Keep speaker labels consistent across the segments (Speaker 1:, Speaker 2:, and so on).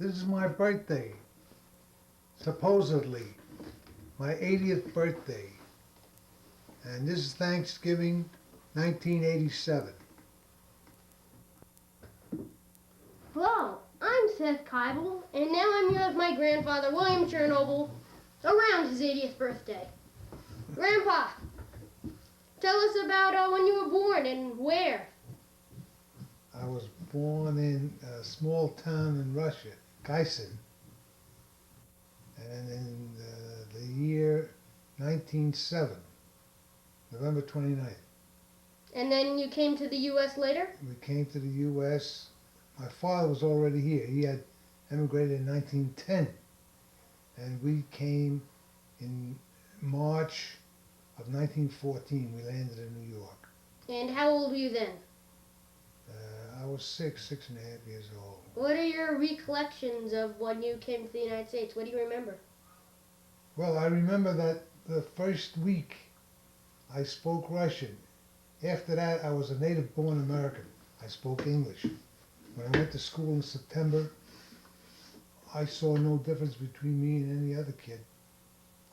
Speaker 1: This is my birthday. Supposedly. My 80th birthday. And this is Thanksgiving 1987.
Speaker 2: Hello, I'm Seth Kibel, and now I'm here with my grandfather, William Chernoble, around his 80th birthday. Grandpa, tell us about when you were born and where.
Speaker 1: I was born in a small town in Russia, Kaisin. And in the year 1907, November 29th.
Speaker 2: And then you came to the U.S. later?
Speaker 1: We came to the U.S. My father was already here. He had emigrated in 1910. And we came in March of 1914. We landed in New York.
Speaker 2: And how old were you then?
Speaker 1: I was 6.5 years old.
Speaker 2: What are your recollections of when you came to the United States? What do you remember?
Speaker 1: Well, I remember that the first week I spoke Russian. After that, I was a native-born American. I spoke English. When I went to school in September, I saw no difference between me and any other kid.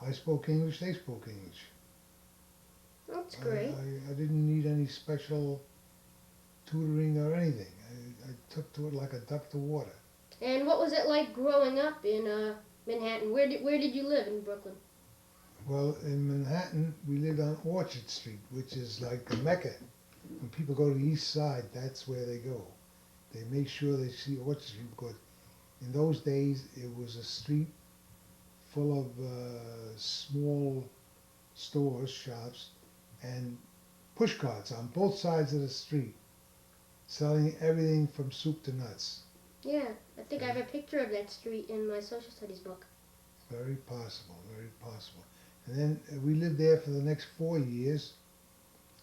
Speaker 1: I spoke English, they spoke English.
Speaker 2: That's great.
Speaker 1: I didn't need any special tutoring or anything. I took to it like a duck to water.
Speaker 2: And what was it like growing up in Manhattan? Where did you live in Brooklyn?
Speaker 1: Well, in Manhattan, we lived on Orchard Street, which is like a mecca. When people go to the East Side, that's where they go. They make sure they see Orchard Street because in those days it was a street full of small stores, shops, and push carts on both sides of the street, selling everything from soup to nuts.
Speaker 2: Yeah, I think I have a picture of that street in my social studies book.
Speaker 1: Very possible, very possible. And then we lived there for the next 4 years,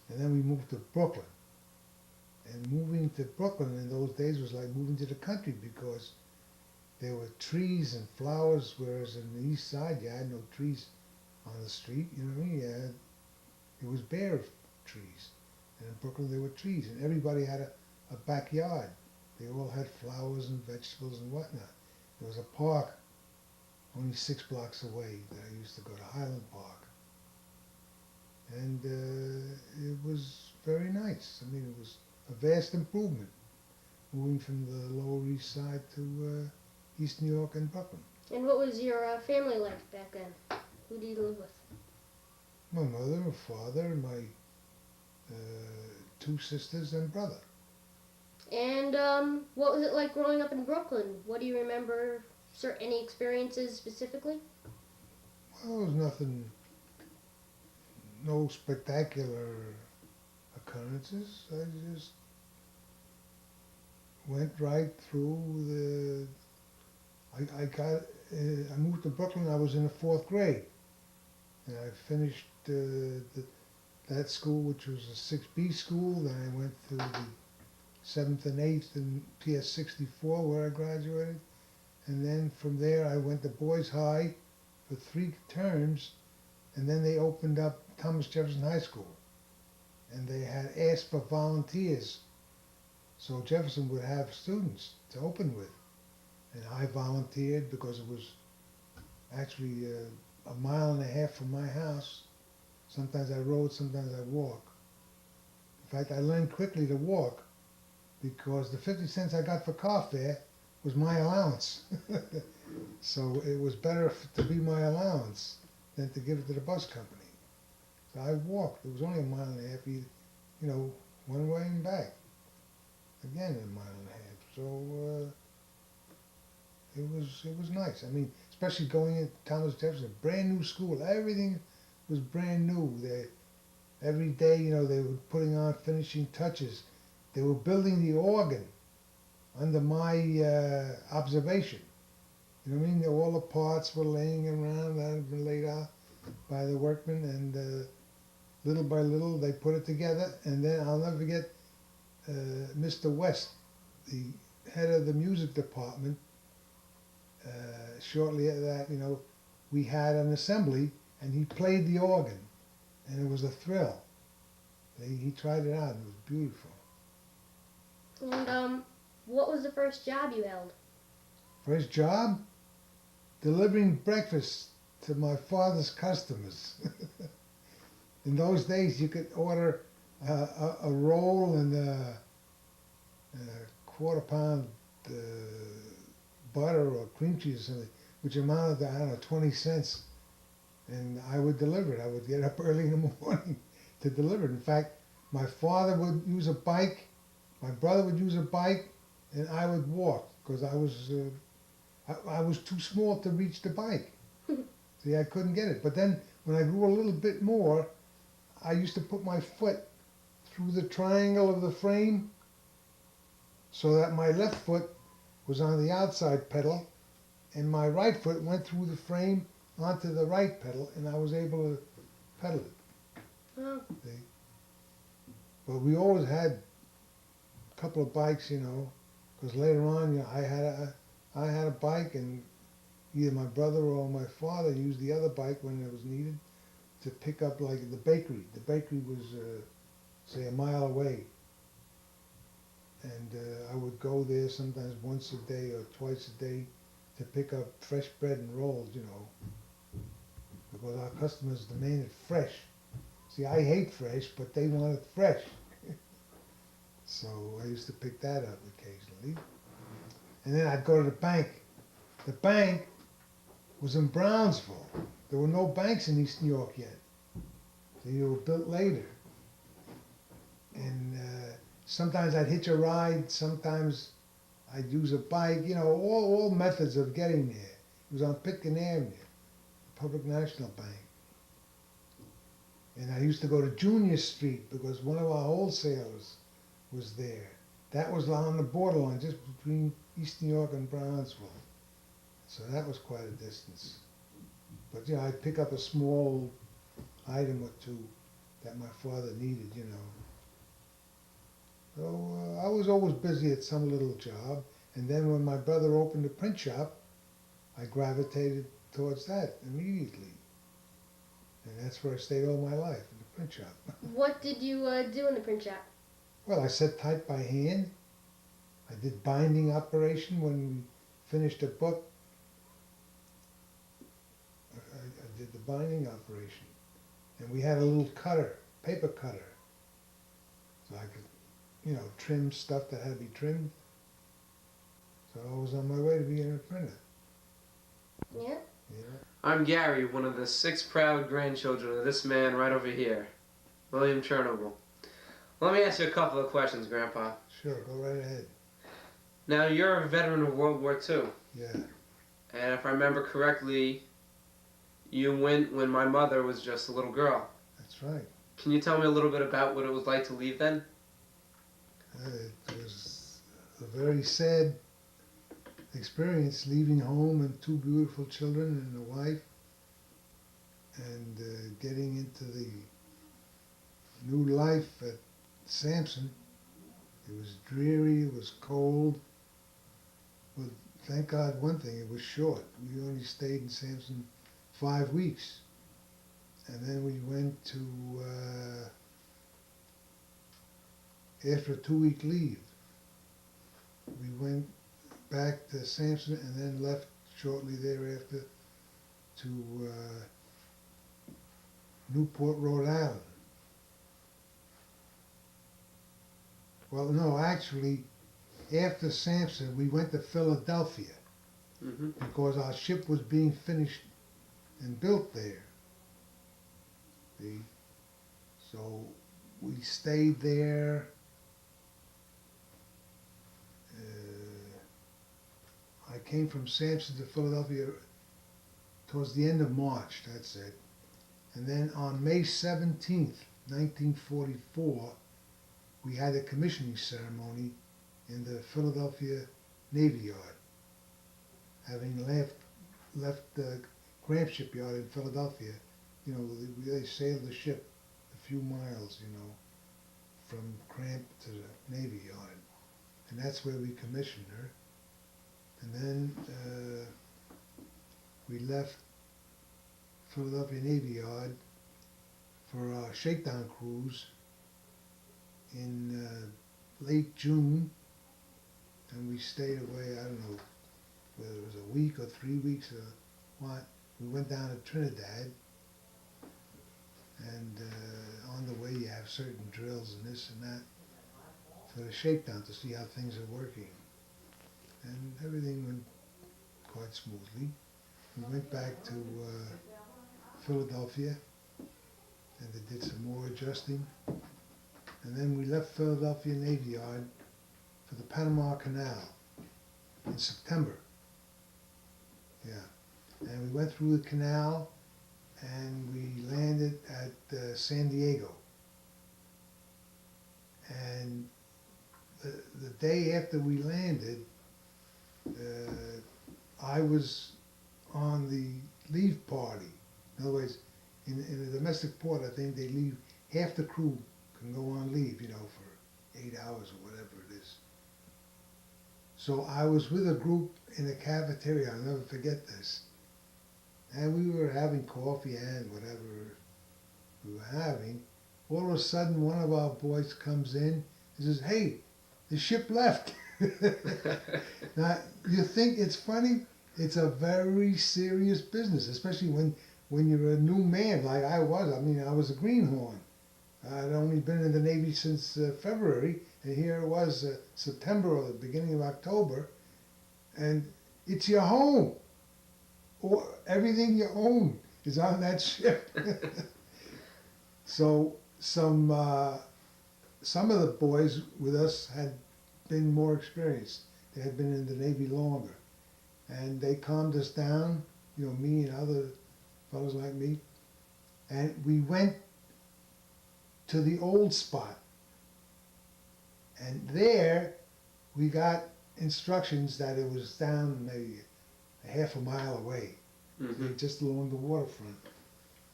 Speaker 1: and then we moved to Brooklyn. And moving to Brooklyn in those days was like moving to the country because there were trees and flowers, whereas in the East Side you had no trees on the street, you know what I mean? It was bare trees. And in Brooklyn there were trees, and everybody had a backyard. They all had flowers and vegetables and whatnot. There was a park only 6 blocks away that I used to go to, Highland Park. And it was very nice. I mean, it was a vast improvement moving from the Lower East Side to East New York and Brooklyn.
Speaker 2: And what was your family life back then? Who did you live with?
Speaker 1: My mother, my father, my 2 sisters and brother.
Speaker 2: And what was it like growing up in Brooklyn? What do you remember? Any experiences specifically?
Speaker 1: Well, there was nothing, no spectacular occurrences. I just went right through I moved to Brooklyn, I was in the 4th grade. And I finished that school, which was a 6B school. Then I went through the 7th and 8th in PS 64 where I graduated. And then from there I went to Boys High for 3 terms, and then they opened up Thomas Jefferson High School. And they had asked for volunteers, so Jefferson would have students to open with. And I volunteered because it was actually a mile and a half from my house. Sometimes I rode, sometimes I walked. In fact, I learned quickly to walk because the 50 cents I got for car fare was my allowance. So it was better to be my allowance than to give it to the bus company. So I walked. It was only a mile and a half, one way and back. Again, a mile and a half. So it was nice. I mean, especially going into Thomas Jefferson, brand new school. Everything was brand new. Every day, they were putting on finishing touches. They were building the organ under my observation. You know what I mean? All the parts were laying around that had been laid out by the workmen, and little by little they put it together. And then I'll never forget Mr. West, the head of the music department. Shortly after that, we had an assembly, and he played the organ, and it was a thrill. He tried it out, and it was beautiful.
Speaker 2: And what was the first job you held?
Speaker 1: First job, delivering breakfast to my father's customers. In those days, you could order a roll and a quarter-pound butter or cream cheese or something, which amounted to, I don't know, 20 cents. And I would deliver it. I would get up early in the morning to deliver it. In fact, my father would use a bike, my brother would use a bike, and I would walk because I was too small to reach the bike. See, I couldn't get it. But then when I grew a little bit more, I used to put my foot through the triangle of the frame so that my left foot was on the outside pedal and my right foot went through the frame onto the right pedal, and I was able to pedal it.
Speaker 2: Oh.
Speaker 1: See? But we always had a couple of bikes, you know, because later on, you know, I had a bike, and either my brother or my father used the other bike when it was needed to pick up, like, the bakery. The bakery was, say, a mile away. And I would go there sometimes once a day or twice a day to pick up fresh bread and rolls, you know, because our customers demanded fresh. See, I hate fresh, but they wanted fresh. So I used to pick that up occasionally. And then I'd go to the bank. The bank was in Brownsville. There were no banks in East New York yet. They were built later. And sometimes I'd hitch a ride, sometimes I'd use a bike, you know, all methods of getting there. It was on Pitkin Avenue, Public National Bank. And I used to go to Junior Street because one of our wholesalers was there. That was on the borderline, just between East New York and Brownsville. So that was quite a distance. But, you know, I'd pick up a small item or two that my father needed, you know. So I was always busy at some little job. And then when my brother opened a print shop, I gravitated towards that immediately. And that's where I stayed all my life, in the print shop.
Speaker 2: What did you do in the print shop?
Speaker 1: Well, I set type by hand. I did binding operation when we finished a book. I did the binding operation. And we had a little cutter, paper cutter. So I could, you know, trim stuff that had to be trimmed. So I was on my way to being a printer.
Speaker 2: Yeah?
Speaker 1: Yeah.
Speaker 3: I'm Gary, one of the 6 proud grandchildren of this man right over here, William Chernoble. Let me ask you a couple of questions, Grandpa.
Speaker 1: Sure, go right ahead.
Speaker 3: Now, you're a veteran of World War II.
Speaker 1: Yeah.
Speaker 3: And if I remember correctly, you went when my mother was just a little girl.
Speaker 1: That's right.
Speaker 3: Can you tell me a little bit about what it was like to leave then?
Speaker 1: It was a very sad experience, leaving home and 2 beautiful children and a wife, and getting into the new life at Sampson. It was dreary, it was cold, but thank God one thing, it was short. We only stayed in Sampson 5 weeks, and then we went to, after a 2-week leave, we went back to Sampson and then left shortly thereafter to Newport, Rhode Island. Well, no, actually, after Sampson, we went to Philadelphia because our ship was being finished and built there. See? So we stayed there. I came from Sampson to Philadelphia towards the end of March, that's it. And then on May 17th, 1944, we had a commissioning ceremony in the Philadelphia Navy Yard. Having left the Cramp Shipyard in Philadelphia, you know, they sailed the ship a few miles, you know, from Cramp to the Navy Yard. And that's where we commissioned her. And then we left Philadelphia Navy Yard for our shakedown cruise in late June, and we stayed away, I don't know, whether it was a week or 3 weeks or what. We went down to Trinidad, and on the way you have certain drills and this and that for the shakedown to see how things are working. And everything went quite smoothly. We went back to Philadelphia, and they did some more adjusting. And then we left Philadelphia Navy Yard for the Panama Canal in September. Yeah. And we went through the canal, and we landed at San Diego. And the day after we landed, I was on the leave party. In other words, in a domestic port, I think they leave, half the crew can go on leave, you know, for 8 hours or whatever it is. So I was with a group in a cafeteria, I'll never forget this. And we were having coffee and whatever we were having. All of a sudden, one of our boys comes in and says, "Hey, the ship left." Now, you think it's funny? It's a very serious business, especially when you're a new man like I was. I mean, I was a greenhorn. I'd only been in the Navy since February, and here it was September or the beginning of October, and it's your home. Or everything you own is on that ship. So some of the boys with us had been more experienced. They had been in the Navy longer, and they calmed us down. You know, me and other fellows like me, and we went to the old spot. And there we got instructions that it was down maybe a half a mile away, just along the waterfront.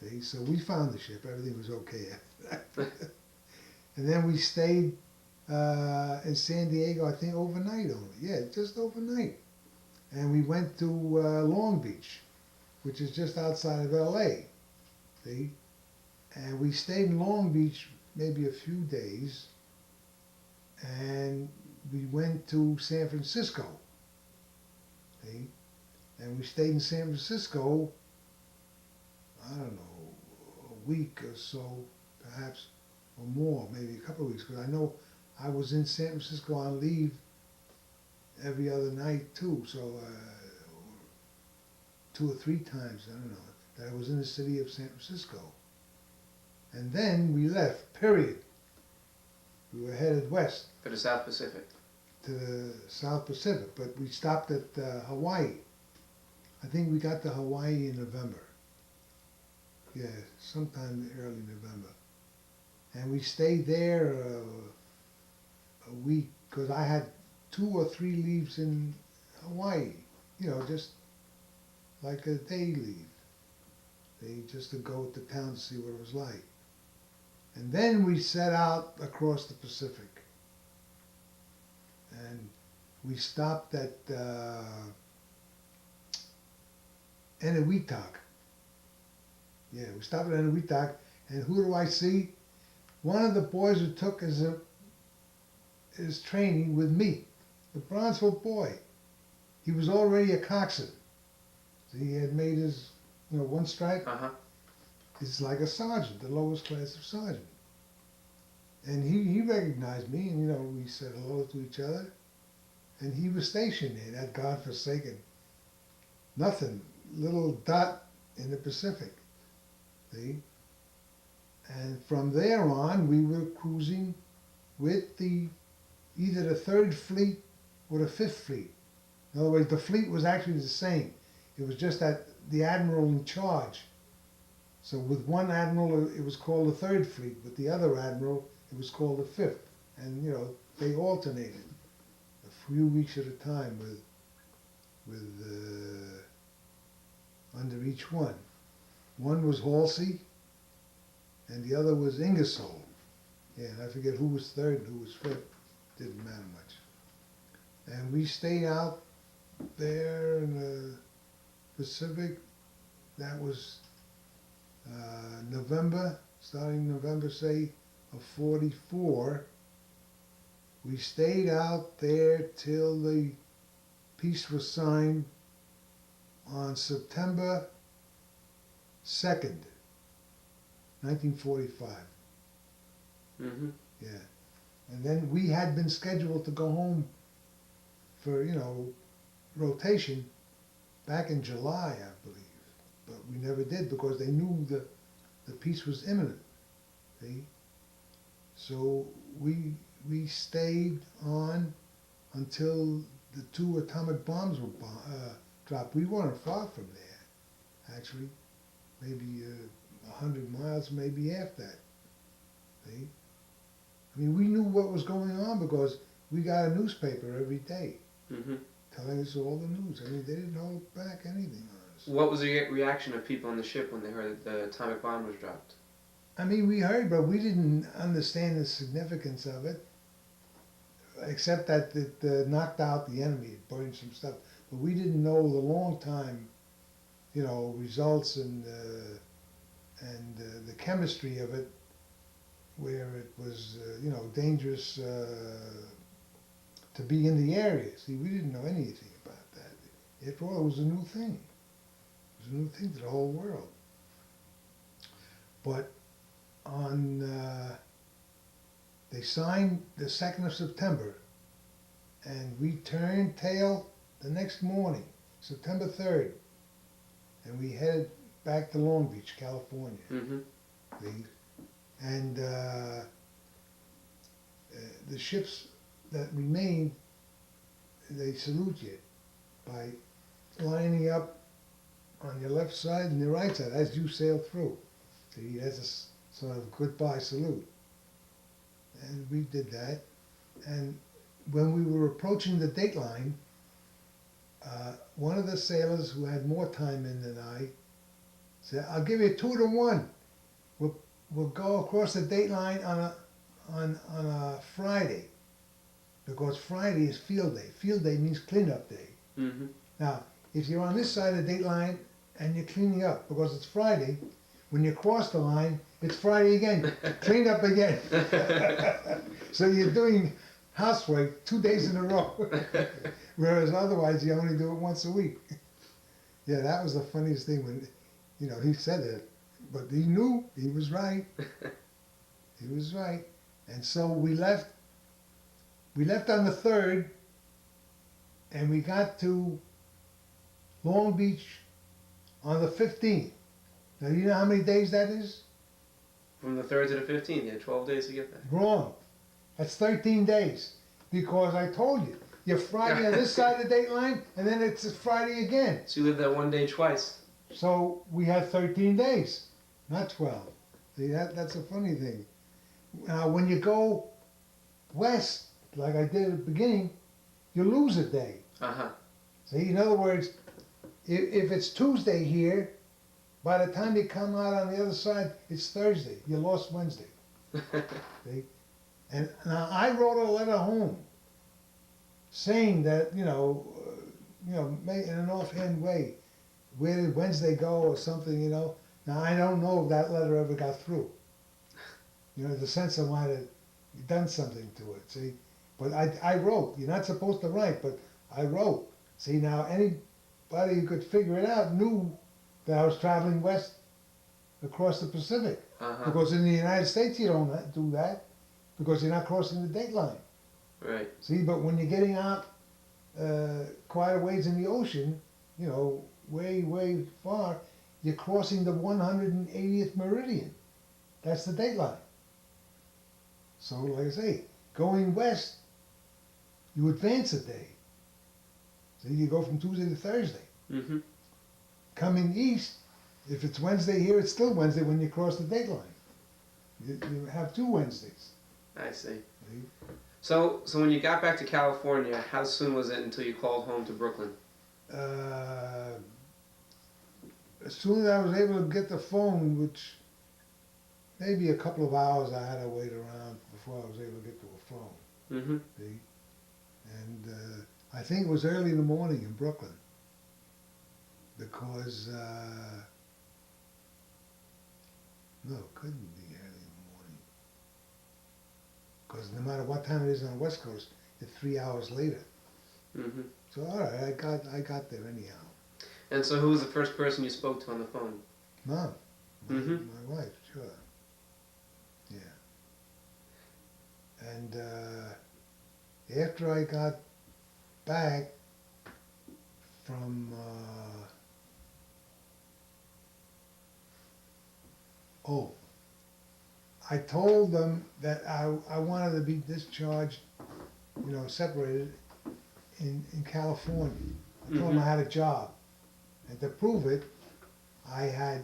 Speaker 1: See? So we found the ship, everything was okay after that. And then we stayed in San Diego, I think overnight only. Yeah, just overnight. And we went to Long Beach, which is just outside of LA. See? And we stayed in Long Beach maybe a few days, and we went to San Francisco. See? And we stayed in San Francisco, I don't know, a week or so, perhaps, or more, maybe a couple of weeks, because I know I was in San Francisco on leave every other night too, so 2 or 3 times, I don't know, that I was in the city of San Francisco. And then we left, period. We were headed west.
Speaker 3: For the South Pacific.
Speaker 1: To the South Pacific, but we stopped at Hawaii. I think we got to Hawaii in November. Yeah, sometime early November. And we stayed there a week, because I had 2 or 3 leaves in Hawaii. You know, just like a day leave. Just to go to town to see what it was like. And then we set out across the Pacific. And we stopped at Eniwetok. Yeah, we stopped at Eniwetok, and who do I see? One of the boys who took his training with me, the Bronzeville boy. He was already a coxswain. So he had made his, 1 stripe. It's like a sergeant, the lowest class of sergeant. And he recognized me, and we said hello to each other. And he was stationed there, that godforsaken, nothing, little dot in the Pacific. See? And from there on, we were cruising with either the 3rd Fleet or the 5th Fleet. In other words, the fleet was actually the same. It was just that the admiral in charge. So with one admiral, it was called the 3rd Fleet. With the other admiral, it was called the 5th. And, they alternated a few weeks at a time with under each one. One was Halsey, and the other was Ingersoll. Yeah, and I forget who was 3rd and who was 5th. Didn't matter much. And we stayed out there in the Pacific. That was November, starting November, say, of 44. We stayed out there till the peace was signed on September 2nd, 1945.
Speaker 3: Mm-hmm.
Speaker 1: Yeah. And then we had been scheduled to go home for, rotation back in July, I believe. But we never did because they knew the peace was imminent. See? So we stayed on until the 2 atomic bombs were dropped. We weren't far from there, actually. Maybe 100 miles, maybe after that. See? I mean, we knew what was going on because we got a newspaper every day
Speaker 3: Mm-hmm.
Speaker 1: telling us all the news. I mean, they didn't hold back anything on us.
Speaker 3: What was the reaction of people on the ship when they heard that the atomic bomb was dropped?
Speaker 1: I mean, we heard, but we didn't understand the significance of it, except that it knocked out the enemy, it burned some stuff. But we didn't know the long time, results and the chemistry of it, where it was, dangerous to be in the area. See, we didn't know anything about that. After all, it was a new thing. It was a new thing to the whole world. But they signed the 2nd of September, and we turned tail the next morning, September 3rd, and we headed back to Long Beach, California.
Speaker 3: Mm-hmm.
Speaker 1: And the ships that remained, they salute you by lining up on your left side and your right side as you sail through. See, that's a sort of goodbye salute. And we did that. And when we were approaching the dateline, one of the sailors who had more time in than I said, "I'll give you 2 to 1. We'll go across the dateline on a Friday, because Friday is field day. Field day means cleanup day.
Speaker 3: Mm-hmm.
Speaker 1: Now, if you're on this side of the dateline and you're cleaning up because it's Friday, when you cross the line, it's Friday again, clean up again. So you're doing housework 2 days in a row, whereas otherwise you only do it once a week. Yeah, that was the funniest thing when, he said it, but he knew he was right. He was right. And so we left on the 3rd, and we got to Long Beach on the 15th. Now, you know how many days that is?
Speaker 3: From the 3rd to the 15th, you had 12 days to get there.
Speaker 1: Wrong. That's 13 days. Because I told you, you're Friday on this side of the dateline, and then it's Friday again.
Speaker 3: So you lived there one day twice.
Speaker 1: So we had 13 days, not 12. See, that's a funny thing. Now, when you go west, like I did at the beginning, you lose a day.
Speaker 3: Uh-huh.
Speaker 1: See, in other words, if it's Tuesday here, by the time you come out on the other side, it's Thursday. You lost Wednesday. See? And now I wrote a letter home saying that, in an offhand way, where did Wednesday go or something, Now, I don't know if that letter ever got through. The sense I might have done something to it, see? But I wrote. You're not supposed to write, but I wrote. See, now anybody who could figure it out knew that I was traveling west across the Pacific.
Speaker 3: Uh-huh.
Speaker 1: Because in the United States you don't do that, because you're not crossing the dateline.
Speaker 3: Right.
Speaker 1: See, but when you're getting out quite a ways in the ocean, way, way far, you're crossing the 180th meridian. That's the dateline. So, like I say, going west, you advance a day. So you go from Tuesday to Thursday.
Speaker 3: Mm-hmm.
Speaker 1: Coming east, if it's Wednesday here, it's still Wednesday when you cross the dateline. You have 2 Wednesdays.
Speaker 3: I see.
Speaker 1: See?
Speaker 3: So when you got back to California, how soon was it until you called home to Brooklyn?
Speaker 1: As soon as I was able to get the phone, which maybe a couple of hours I had to wait around before I was able to get to a phone.
Speaker 3: Mm-hmm.
Speaker 1: See? And I think it was early in the morning in Brooklyn, because no, it couldn't be early in the morning, because no matter what time it is on the West Coast, it's 3 hours later.
Speaker 3: Mm-hmm.
Speaker 1: So all right, I got there anyhow.
Speaker 3: And so who was the first person you spoke to on the phone?
Speaker 1: Mom,
Speaker 3: Mm-hmm.
Speaker 1: my wife, sure. Yeah. And after I got back from I told them that I wanted to be discharged, separated in California. I told them I had a job. And to prove it, I had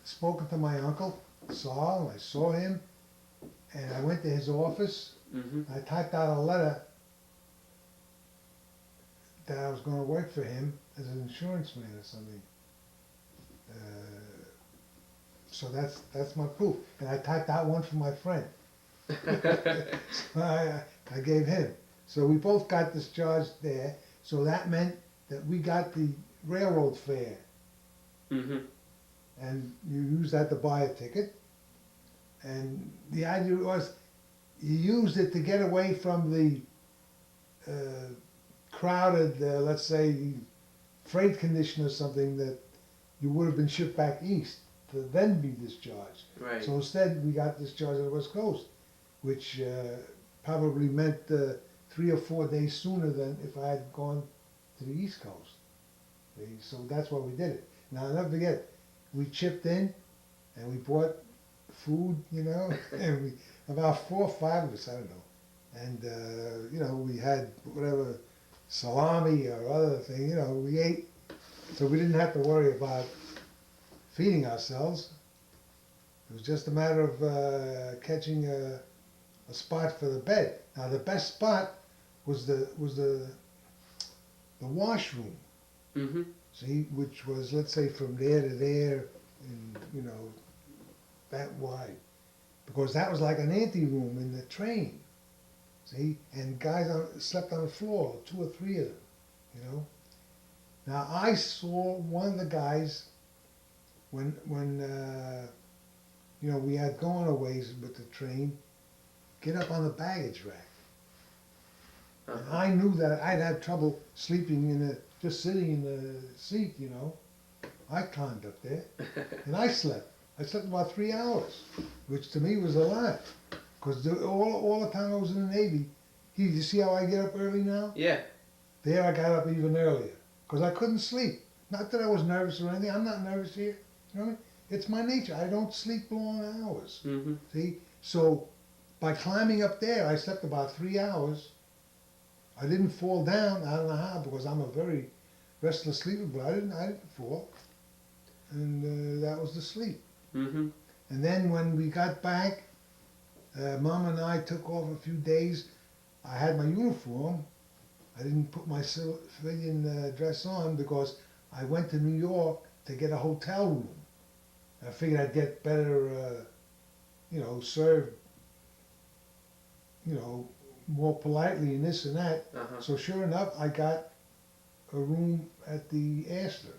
Speaker 1: spoken to my uncle, Saul, and I saw him, and I went to his office.
Speaker 3: Mm-hmm.
Speaker 1: I typed out a letter that I was going to work for him as an insurance man or something. So that's my proof. And I typed out one for my friend. I gave him. So we both got discharged there. So that meant that we got the railroad fare.
Speaker 3: Mm-hmm.
Speaker 1: And you use that to buy a ticket. And the idea was you used it to get away from the crowded, let's say, freight condition or something that you would have been shipped back east to then be discharged.
Speaker 3: Right.
Speaker 1: So instead, we got discharged on the West Coast, which probably meant 3 or 4 days sooner than if I had gone to the East Coast. See? So that's why we did it. Now, I'll never forget, we chipped in and we bought food, and we, about 4 or 5 of us, I don't know. And, we had whatever, salami or other thing, we ate. So we didn't have to worry about feeding ourselves. It was just a matter of catching a spot for the bed. Now the best spot was the washroom.
Speaker 3: Mm-hmm.
Speaker 1: See, which was, let's say, from there to there, and that wide, because that was like an anteroom in the train. See, and guys slept on the floor, 2 or 3 of them. Now I saw one of the guys when we had going aways with the train, get up on the baggage rack.
Speaker 3: Uh-huh.
Speaker 1: And I knew that I'd have trouble sleeping just sitting in the seat, I climbed up there and I slept. I slept about 3 hours, which to me was a lot. Because all the time I was in the Navy, you see how I get up early now?
Speaker 3: Yeah.
Speaker 1: There I got up even earlier, because I couldn't sleep. Not that I was nervous or anything, I'm not nervous here, you know what I mean? It's my nature, I don't sleep long hours,
Speaker 3: Mm-hmm.
Speaker 1: see? So, by climbing up there, I slept about 3 hours. I didn't fall down, I don't know how, because I'm a very restless sleeper, but I didn't fall. And that was the sleep.
Speaker 3: Mm-hmm.
Speaker 1: And then when we got back, Mom and I took off a few days. I had my uniform. I didn't put my civilian dress on because I went to New York to get a hotel room. I figured I'd get better, served, more politely and this and that.
Speaker 3: Uh-huh.
Speaker 1: So sure enough, I got a room at the Astor.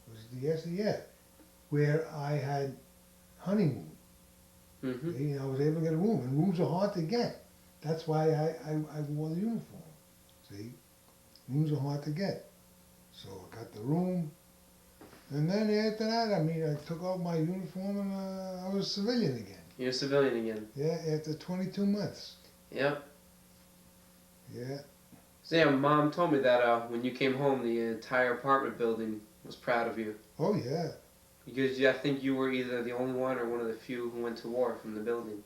Speaker 1: Was it the Astor? Yeah. Where I had honeymoon.
Speaker 3: Mm-hmm.
Speaker 1: See, I was able to get a room, and rooms are hard to get. That's why I wore the uniform. See, rooms are hard to get. So I got the room, and then after that, I took off my uniform and I was a civilian again.
Speaker 3: You're a civilian again.
Speaker 1: Yeah, after 22 months.
Speaker 3: Yep.
Speaker 1: Yeah.
Speaker 3: So yeah, Mom told me that when you came home, the entire apartment building was proud of you.
Speaker 1: Oh yeah.
Speaker 3: Because I think you were either the only one or one of the few who went to war from the building.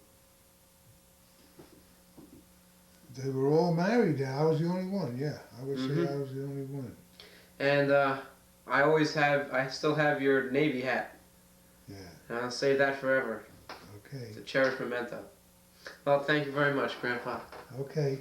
Speaker 1: They were all married. I was the only one. Yeah, I would
Speaker 3: Mm-hmm.
Speaker 1: say I was the only one.
Speaker 3: And I still have your Navy hat.
Speaker 1: Yeah.
Speaker 3: And I'll save that forever.
Speaker 1: Okay.
Speaker 3: It's a cherished memento. Well, thank you very much, Grandpa.
Speaker 1: Okay.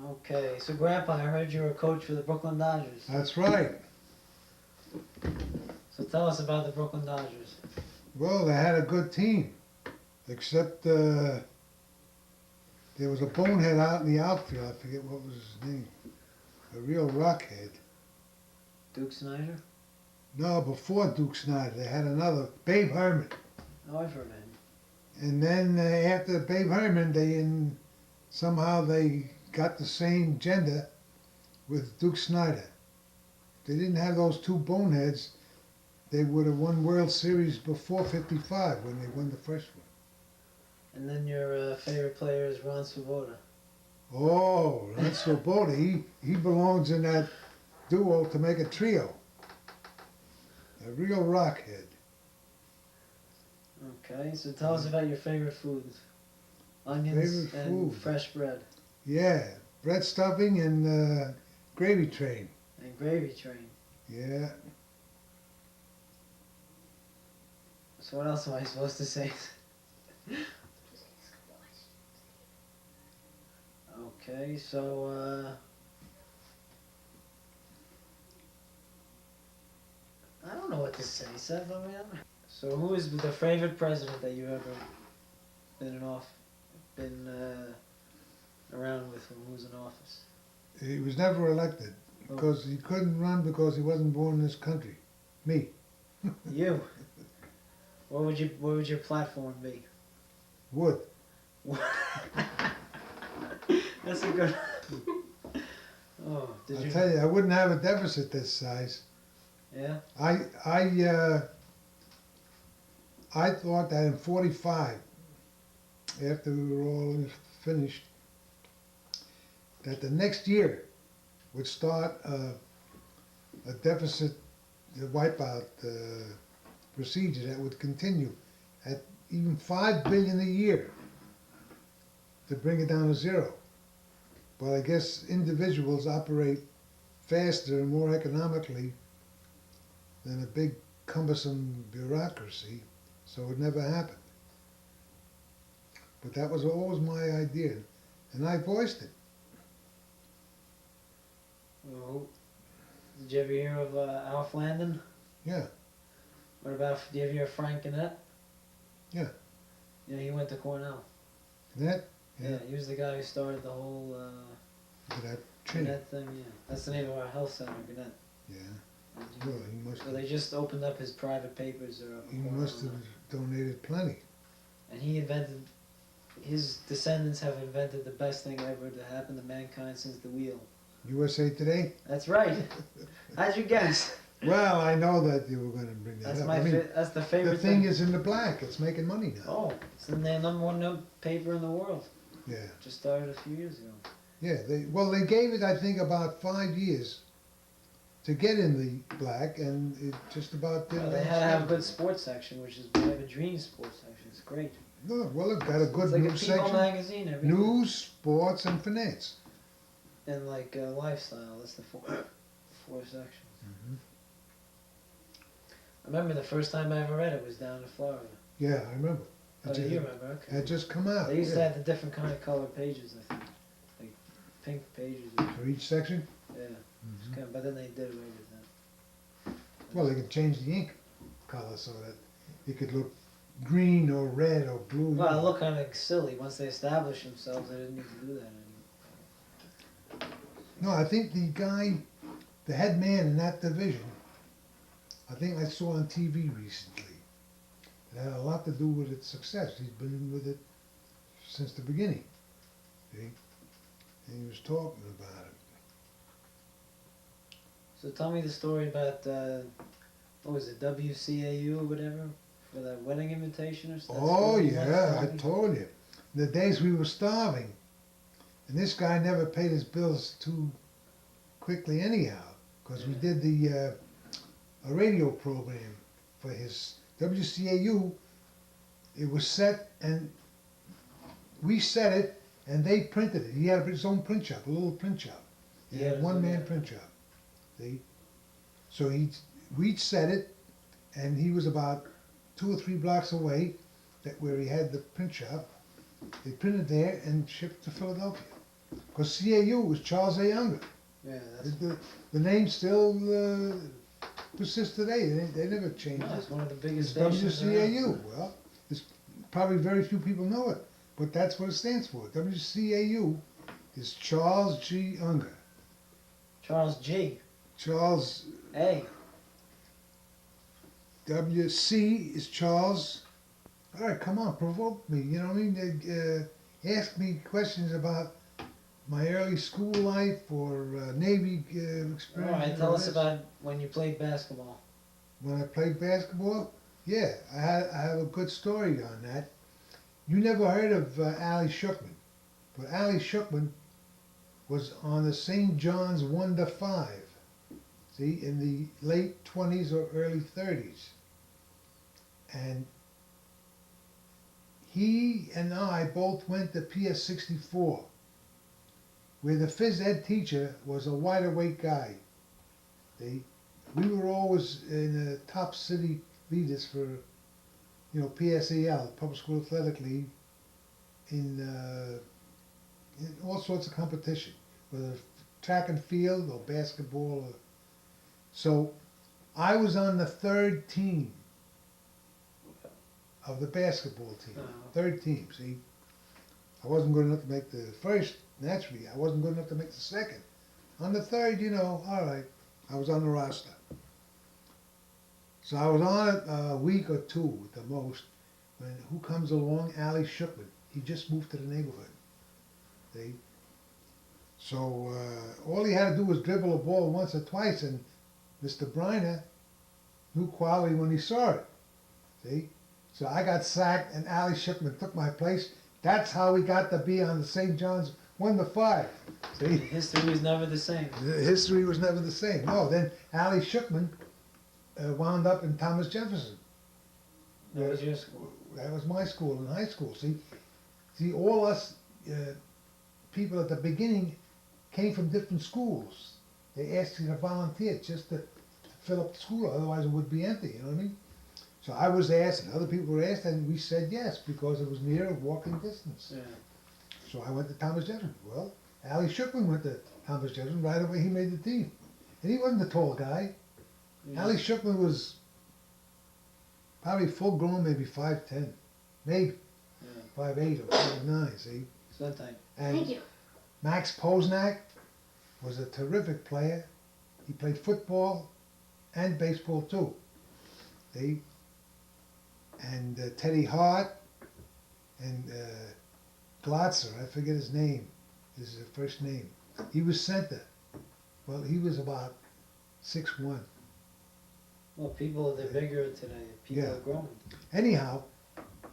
Speaker 4: Okay, so Grandpa, I heard you were a coach for the Brooklyn Dodgers.
Speaker 1: That's right.
Speaker 4: So tell us about the Brooklyn Dodgers.
Speaker 1: Well, they had a good team, except there was a bonehead out in the outfield. I forget what was his name. a real rockhead.
Speaker 4: Duke Snyder?
Speaker 1: No, before Duke Snyder, they had another, Babe Herman.
Speaker 4: Oh, I've heard of him.
Speaker 1: And then after Babe Herman, somehow they got the same gender with Duke Snyder. If they didn't have those two boneheads, they would have won World Series before '55 when they won the first one.
Speaker 4: And then your favorite player is Ron Swoboda.
Speaker 1: Oh, Ron Swoboda, he belongs in that duo to make a trio. A real rockhead.
Speaker 4: Okay, so tell us about your favorite foods. Onions
Speaker 1: Favorite
Speaker 4: and
Speaker 1: food.
Speaker 4: fresh bread.
Speaker 1: Yeah, bread stuffing and gravy train.
Speaker 4: And gravy train.
Speaker 1: Yeah.
Speaker 4: So what else am I supposed to say? Okay, so I don't know what to say, Seth. I mean, so who is the favorite president that you've ever been around with, and who's in office?
Speaker 1: He was never elected because he couldn't run because he wasn't born in this country. Me.
Speaker 4: You. What would your platform be?
Speaker 1: Would.
Speaker 4: That's a good. Oh, did
Speaker 1: I'll
Speaker 4: you?
Speaker 1: tell you, I wouldn't have a deficit this size.
Speaker 4: Yeah.
Speaker 1: I thought that in '45, after we were all finished, that the next year would start a deficit, the wipeout procedure that would continue at even $5 billion a year to bring it down to zero. But I guess individuals operate faster and more economically than a big cumbersome bureaucracy, so it never happened. But that was always my idea, and I voiced it.
Speaker 4: Well, did you ever hear of Alf Landon?
Speaker 1: Yeah.
Speaker 4: What about, did you ever hear of Frank Gannett?
Speaker 1: Yeah.
Speaker 4: Yeah, he went to Cornell.
Speaker 1: That,
Speaker 4: Yeah, he was the guy who started the whole
Speaker 1: that training.
Speaker 4: Gannett thing, yeah. That's the name of our health center, Gannett.
Speaker 1: Yeah.
Speaker 4: And he-
Speaker 1: Well, he must
Speaker 4: So
Speaker 1: have,
Speaker 4: they just opened up his private papers there up
Speaker 1: he
Speaker 4: in Cornell
Speaker 1: must have
Speaker 4: now.
Speaker 1: donated plenty.
Speaker 4: And he invented, his descendants have invented the best thing ever to happen to mankind since the wheel.
Speaker 1: USA Today?
Speaker 4: That's right. How'd you guess?
Speaker 1: Well, I know that you were going to bring that
Speaker 4: That's
Speaker 1: up.
Speaker 4: my
Speaker 1: I mean,
Speaker 4: that's the
Speaker 1: the
Speaker 4: favorite
Speaker 1: thing is in the black. It's making money now.
Speaker 4: Oh, it's the number one paper in the world.
Speaker 1: Yeah.
Speaker 4: Just started a few years ago.
Speaker 1: Yeah. They gave it, I think, about 5 years to get in the black, and it just about did.
Speaker 4: Well, they had to have a good sports section, which is they have a dream sports section. It's great.
Speaker 1: No, well, it got a good
Speaker 4: It's like a
Speaker 1: news
Speaker 4: People
Speaker 1: section.
Speaker 4: magazine. Every
Speaker 1: News, sports, and finance.
Speaker 4: and like lifestyle. That's the four sections.
Speaker 1: Mhm.
Speaker 4: I remember the first time I ever read it was down in Florida.
Speaker 1: Yeah, I remember.
Speaker 4: Oh, do you remember? Okay.
Speaker 1: Had just come out.
Speaker 4: They used to
Speaker 1: yeah.
Speaker 4: have the different kind of colored pages, I think, like pink pages.
Speaker 1: For each section.
Speaker 4: Yeah,
Speaker 1: Mhm.
Speaker 4: kind of, but then they did away with that.
Speaker 1: Well, they could change the ink color so that it could look green or red or blue.
Speaker 4: Well, it looked kind of silly once they established themselves. They didn't need to do that anymore.
Speaker 1: No, I think the guy, the head man in that division, I think I saw on TV recently. It had a lot to do with its success. He's been with it since the beginning. See? And he was talking about it.
Speaker 4: So tell me the story about what was it, WCAU or whatever, for that wedding invitation or something.
Speaker 1: Oh yeah, I told you. The days we were starving. And this guy never paid his bills too quickly anyhow. Because we did a radio program for his WCAU. It was set and we set it and they printed it. He had his own print shop, a little print shop. He
Speaker 4: Yeah,
Speaker 1: had a one-man
Speaker 4: yeah.
Speaker 1: print shop. See? So we'd set it and he was about 2 or 3 blocks away where he had the print shop. They printed there and shipped to Philadelphia. Because CAU was Charles A. Younger.
Speaker 4: Yeah, that's.
Speaker 1: The name still persists today. They never changed
Speaker 4: No,
Speaker 1: it.
Speaker 4: it's one of the
Speaker 1: It's
Speaker 4: biggest stations around.
Speaker 1: WCAU. Well, there's probably very few people know it, but that's what it stands for. WCAU is Charles G. Unger.
Speaker 4: Charles G.
Speaker 1: Charles
Speaker 4: A.
Speaker 1: W.C. is Charles. All right, come on, provoke me. You know what I mean? Ask me questions about my early school life or Navy experience.
Speaker 4: All right, tell us about when you played basketball.
Speaker 1: When I played basketball, yeah, I have a good story on that. You never heard of Ali Shookman, but Ali Shookman was on the St. John's 1-5, see, in the late 20s or early 30s. And he and I both went to PS 64, where the phys ed teacher was a wide awake guy. We were always in the top city leaders for, PSAL, Public School Athletic League, in all sorts of competition, whether track and field or basketball. So I was on the third team of the basketball team. Third team, see? I wasn't good enough to make the first, naturally. I wasn't good enough to make the second. On the third, all right, I was on the roster. So I was on it a week or two at the most, when who comes along? Ali Shookman. He just moved to the neighborhood. See? So all he had to do was dribble a ball once or twice, and Mr. Briner knew quality when he saw it. See? So I got sacked, and Ali Shookman took my place. That's how we got to be on the St. John's 1-5. See?
Speaker 4: History was never the same.
Speaker 1: The history was never the same. No, then Ali Shookman wound up in Thomas Jefferson.
Speaker 4: That was your school.
Speaker 1: That was my school in high school. See, all us people at the beginning came from different schools. They asked you to volunteer just to fill up the school, otherwise it would be empty. You know what I mean? So I was asked, and other people were asked, and we said yes because it was near walking distance.
Speaker 4: Yeah.
Speaker 1: So I went to Thomas Jefferson. Well, Ali Shookman went to Thomas Jefferson. Right away, he made the team, and he wasn't a tall guy.
Speaker 4: Yeah.
Speaker 1: Ali Shookman was probably full grown, maybe 5'10", maybe 5'8" or 5'9", see?
Speaker 4: Sometime.
Speaker 1: And
Speaker 2: Thank you.
Speaker 1: Max Posnack was a terrific player. He played football and baseball too. See? And Teddy Hart and Glotzer, I forget his name, his first name. He was center. Well, he was about 6'1".
Speaker 4: Well, people, they're bigger today. People
Speaker 1: Yeah.
Speaker 4: are growing.
Speaker 1: Anyhow,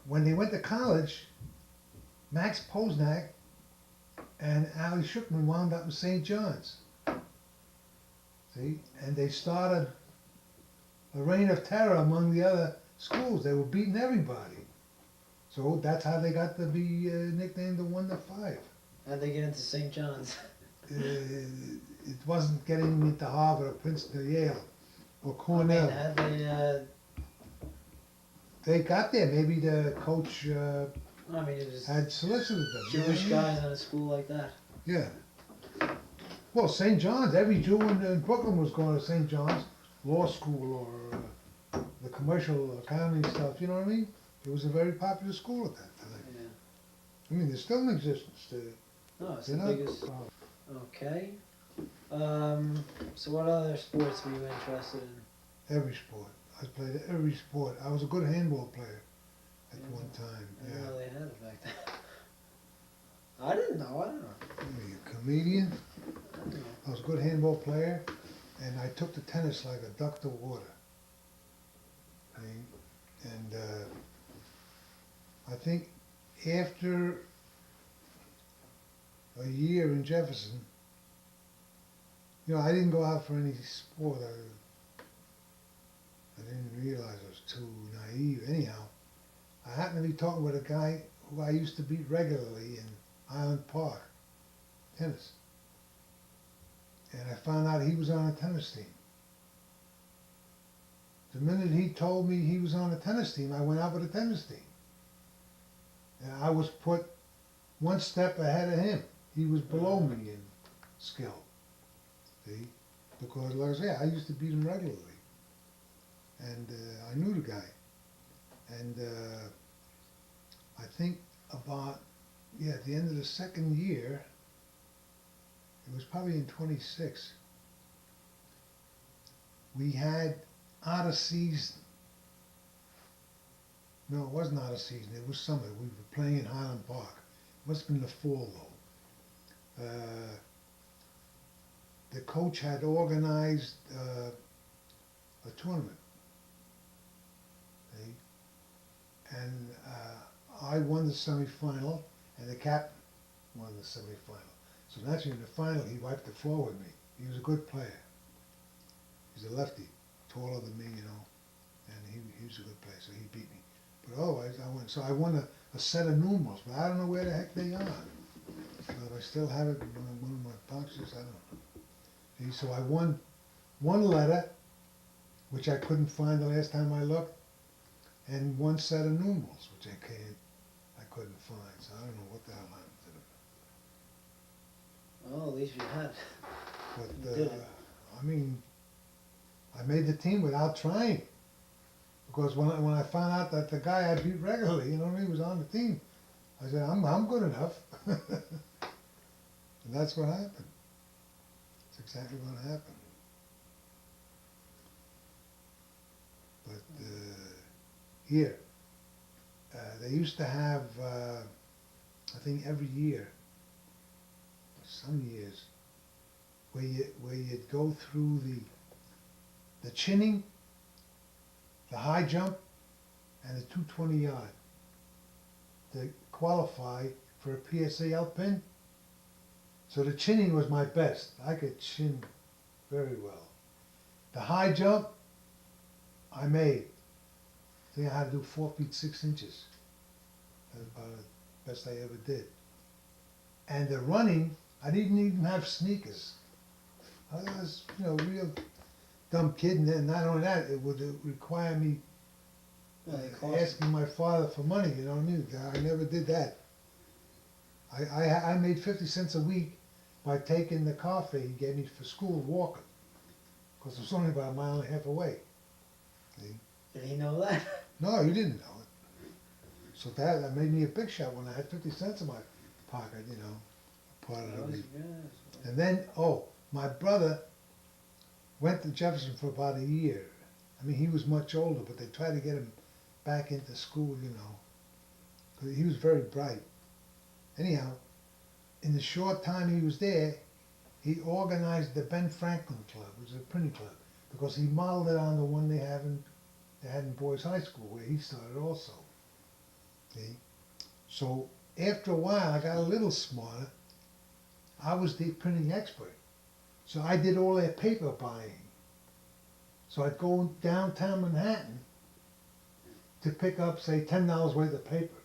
Speaker 1: when they went to college, Max Posnack and Ali Shookman wound up in St. John's. See? And they started a reign of terror among the other schools. They were beating everybody. So that's how they got to be nicknamed the 1-5.
Speaker 4: How'd they get into St. John's?
Speaker 1: It wasn't getting into Harvard or Princeton or Yale or
Speaker 4: I mean,
Speaker 1: Cornell.
Speaker 4: how'd they,
Speaker 1: They got there. Maybe the coach
Speaker 4: it was
Speaker 1: had solicited them. you know what I
Speaker 4: Jewish
Speaker 1: mean?
Speaker 4: guys on a school like that.
Speaker 1: Yeah. Well, St. John's, every Jew in Brooklyn was going to St. John's Law School or the commercial accounting stuff, you know what I mean? It was a very popular school at that time.
Speaker 4: Yeah.
Speaker 1: I mean, they're still in existence.
Speaker 4: No, it's
Speaker 1: They're
Speaker 4: the
Speaker 1: not,
Speaker 4: biggest. Okay. So what other sports were you interested in?
Speaker 1: every sport. I played every sport. I was a good handball player at
Speaker 4: Yeah.
Speaker 1: one time.
Speaker 4: I didn't
Speaker 1: Yeah.
Speaker 4: know they had it back then. I didn't know.
Speaker 1: Were you a comedian?
Speaker 4: I didn't know.
Speaker 1: I was a good handball player, and I took to tennis like a duck to water. And I think after a year in Jefferson, I didn't go out for any sport. I didn't realize I was too naive. Anyhow, I happened to be talking with a guy who I used to beat regularly in Island Park, tennis. And I found out he was on a tennis team. The minute he told me he was on a tennis team, I went out with a tennis team. And I was put one step ahead of him. He was below me in skill. See? Because, like I say, I used to beat him regularly. And I knew the guy. And I think about, at the end of the second year, it was probably in 26, we had out of season. No, it wasn't out of season, it was summer. We were playing in Highland Park. Must have been the fall though. The coach had organized a tournament. See? And I won the semifinal, and the captain won the semifinal. So naturally in the final he wiped the floor with me. He was a good player. He's a lefty, taller than me, you know, and he was a good player, so he beat me. But otherwise I won. So I won a set of numerals, but I don't know where the heck they are. But I still have it in one of my boxes, I don't know. See, so I won one letter, which I couldn't find the last time I looked, and one set of numerals, which I couldn't find. So I don't know what the hell happened to them.
Speaker 4: Well, at least you had.
Speaker 1: But
Speaker 4: You did it.
Speaker 1: I mean, I made the team without trying, because when I found out that the guy I beat regularly, you know, he was on the team, I said I'm good enough, and that's what happened. That's exactly what happened. But here, they used to have, I think every year, some years, where you'd go through the chinning, the high jump, and the 220 yard to qualify for a PSAL pin. So the chinning was my best. I could chin very well. The high jump, I made. I think I had to do 4 feet 6 inches. That's about the best I ever did. And the running, I didn't even have sneakers. I was, you know, real dumb kid, and then not only that, it would require me asking my father for money, you know what I mean? I never did that. I made 50 cents a week by taking the car fare he gave me for school walking, because it was only about a mile and a half away. See?
Speaker 4: Did he know that?
Speaker 1: No, he didn't know it. So that made me a big shot when I had 50 cents in my pocket, you know, part of the
Speaker 4: That was
Speaker 1: week.
Speaker 4: good.
Speaker 1: And then, my brother went to Jefferson for about a year. I mean, he was much older, but they tried to get him back into school, you know, because he was very bright. Anyhow, in the short time he was there, he organized the Ben Franklin Club, which is a printing club, because he modeled it on the one they had in Boys High School, where he started also. See? So after a while, I got a little smarter. I was the printing expert. So I did all their paper buying. So I'd go downtown Manhattan to pick up, say, $10 worth of paper.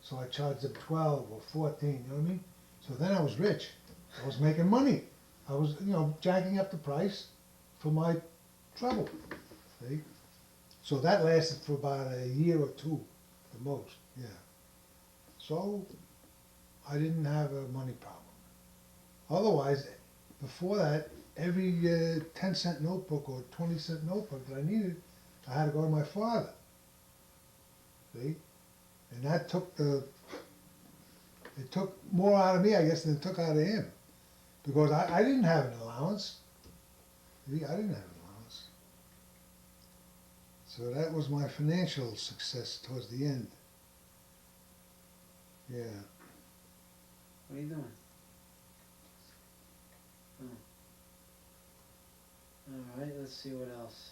Speaker 1: So I charged them 12 or 14, you know what I mean? So then I was rich. I was making money. I was, you know, jacking up the price for my trouble. See? So that lasted for about a year or two, the most, yeah. So I didn't have a money problem. Otherwise, before that, every 10-cent notebook or 20-cent notebook that I needed, I had to go to my father. See? And that took it took more out of me, I guess, than it took out of him. Because I didn't have an allowance. See, I didn't have an allowance. So that was my financial success towards the end. Yeah.
Speaker 4: What are you doing? Alright, let's see what else.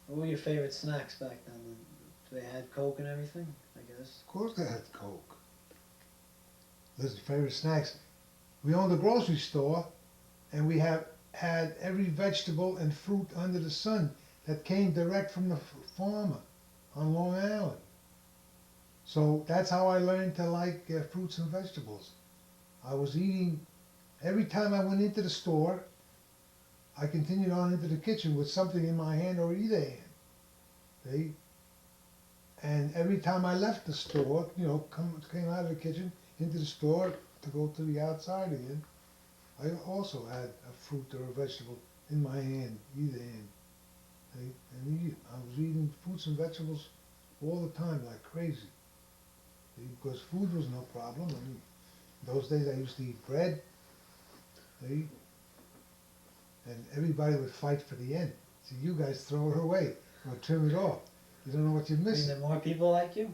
Speaker 4: What were your favorite snacks back then? They had Coke and everything, I guess.
Speaker 1: Of course they had Coke. Listen, favorite snacks. We owned a grocery store, and we had every vegetable and fruit under the sun that came direct from the farmer on Long Island. So that's how I learned to like fruits and vegetables. I was eating, every time I went into the store, I continued on into the kitchen with something in my hand or either hand. See? And every time I left the store, you know, came out of the kitchen into the store to go to the outside again, I also had a fruit or a vegetable in my hand, either hand. See? And I was eating fruits and vegetables all the time like crazy. See? Because food was no problem. I mean, those days I used to eat bread. See? and everybody would fight for the end. So you guys throw it away or trim it off. You don't know what you're
Speaker 4: I mean,
Speaker 1: missing.
Speaker 4: there more people like you?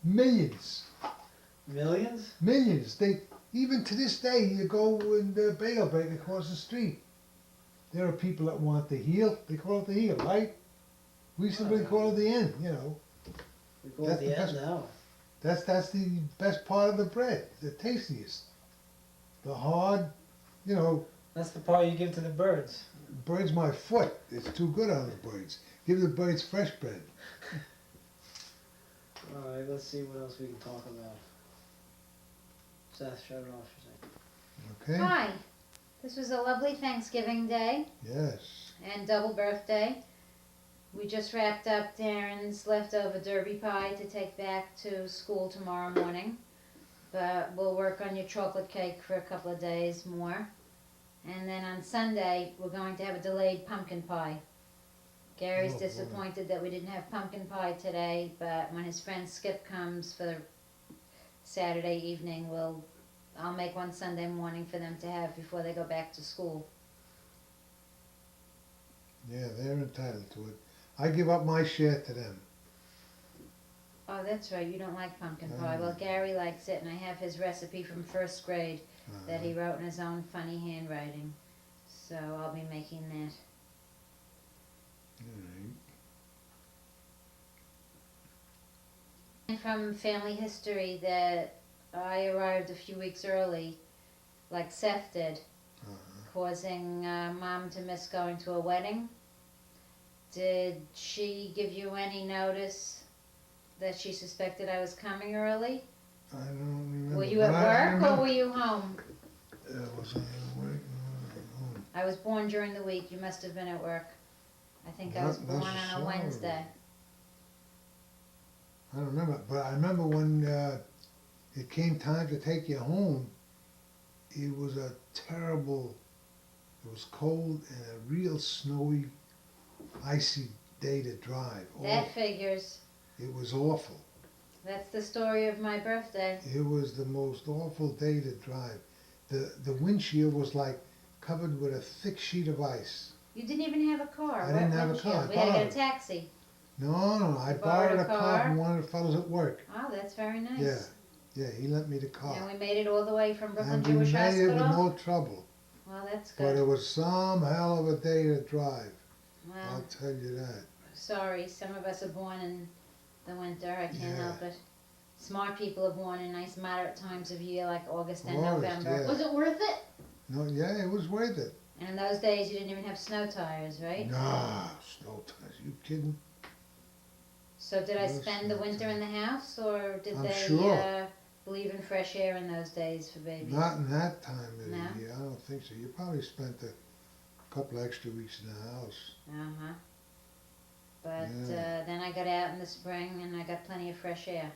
Speaker 1: Millions.
Speaker 4: Millions?
Speaker 1: Millions. They even to this day, you go in the bagel break across the street. There are people that want the heel. They call it the heel, right? We simply call it the end. You know,
Speaker 4: We go
Speaker 1: That's
Speaker 4: at
Speaker 1: the
Speaker 4: the end
Speaker 1: best-
Speaker 4: now.
Speaker 1: that's the best part of the bread, the tastiest. The hard, you know,
Speaker 4: That's the part you give to the birds.
Speaker 1: bird's my foot. It's too good on the birds. Give the birds fresh bread.
Speaker 4: Alright, let's see what else we can talk about. Seth, shut it off for a second.
Speaker 1: Okay.
Speaker 5: Hi, this was a lovely Thanksgiving Day
Speaker 1: Yes.
Speaker 5: and double birthday. We just wrapped up Darrin's leftover derby pie to take back to school tomorrow morning. But we'll work on your chocolate cake for a couple of days more. And then on Sunday, we're going to have a delayed pumpkin pie. Gary's
Speaker 1: Oh, boy.
Speaker 5: disappointed that we didn't have pumpkin pie today, but when his friend Skip comes for Saturday evening, I'll make one Sunday morning for them to have before they go back to school.
Speaker 1: Yeah, they're entitled to it. I give up my share to them.
Speaker 5: Oh, that's right, you don't like pumpkin pie. Well, Gary likes it, and I have his recipe from first grade that he wrote in his own funny handwriting. So I'll be making that.
Speaker 1: Alright.
Speaker 5: And from family history that I arrived a few weeks early, like Seth did, causing Mom to miss going to a wedding. Did she give you any notice that she suspected I was coming early?
Speaker 1: I don't remember.
Speaker 5: Were you at
Speaker 1: but I
Speaker 5: work or
Speaker 1: remember-
Speaker 5: were you home?
Speaker 1: Was I at work? No,
Speaker 5: I was born during the week. You must have been at work. I think I was
Speaker 1: Not
Speaker 5: born on a
Speaker 1: necessarily.
Speaker 5: Wednesday.
Speaker 1: I don't remember, but I remember when it came time to take you home, it was a terrible, it was cold and a real snowy, icy day to drive.
Speaker 5: That figures.
Speaker 1: It was awful.
Speaker 5: That's the story of my birthday.
Speaker 1: It was the most awful day to drive. The windshield was like covered with a thick sheet of ice.
Speaker 5: You didn't even have a car.
Speaker 1: I
Speaker 5: What
Speaker 1: didn't have a
Speaker 5: windshield?
Speaker 1: car. I
Speaker 5: We had to get a
Speaker 1: borrowed.
Speaker 5: taxi.
Speaker 1: No, I
Speaker 5: You borrowed
Speaker 1: borrowed
Speaker 5: a
Speaker 1: a car
Speaker 5: car?
Speaker 1: from one of the fellows at work.
Speaker 5: Oh, that's very nice.
Speaker 1: Yeah, yeah, he lent me the car.
Speaker 5: And we made it all the way from Brooklyn
Speaker 1: And we
Speaker 5: Jewish
Speaker 1: made it with
Speaker 5: Hospital.
Speaker 1: no trouble.
Speaker 5: Well, that's
Speaker 1: But it
Speaker 5: good.
Speaker 1: was some hell of a day to drive. I'll
Speaker 5: Well,
Speaker 1: tell you that.
Speaker 5: sorry, some of us are born in the winter. I can't
Speaker 1: Yeah.
Speaker 5: help it. Smart people are born in nice moderate times of year like August and
Speaker 1: August,
Speaker 5: November.
Speaker 1: yeah.
Speaker 2: Was it worth it?
Speaker 1: No, yeah, it was worth it.
Speaker 5: And in those days, you didn't even have snow tires, right?
Speaker 1: Nah, snow tires. You kidding?
Speaker 5: So did I
Speaker 1: No
Speaker 5: spend the
Speaker 1: snow
Speaker 5: winter in the house, or did
Speaker 1: I'm
Speaker 5: they
Speaker 1: sure.
Speaker 5: believe in fresh air in those days for babies?
Speaker 1: Not in that time of
Speaker 5: No?
Speaker 1: the year. I don't think so. You probably spent a couple extra weeks in the house.
Speaker 5: Uh-huh. But
Speaker 1: Yeah.
Speaker 5: then I got out in the spring and I got plenty of fresh air.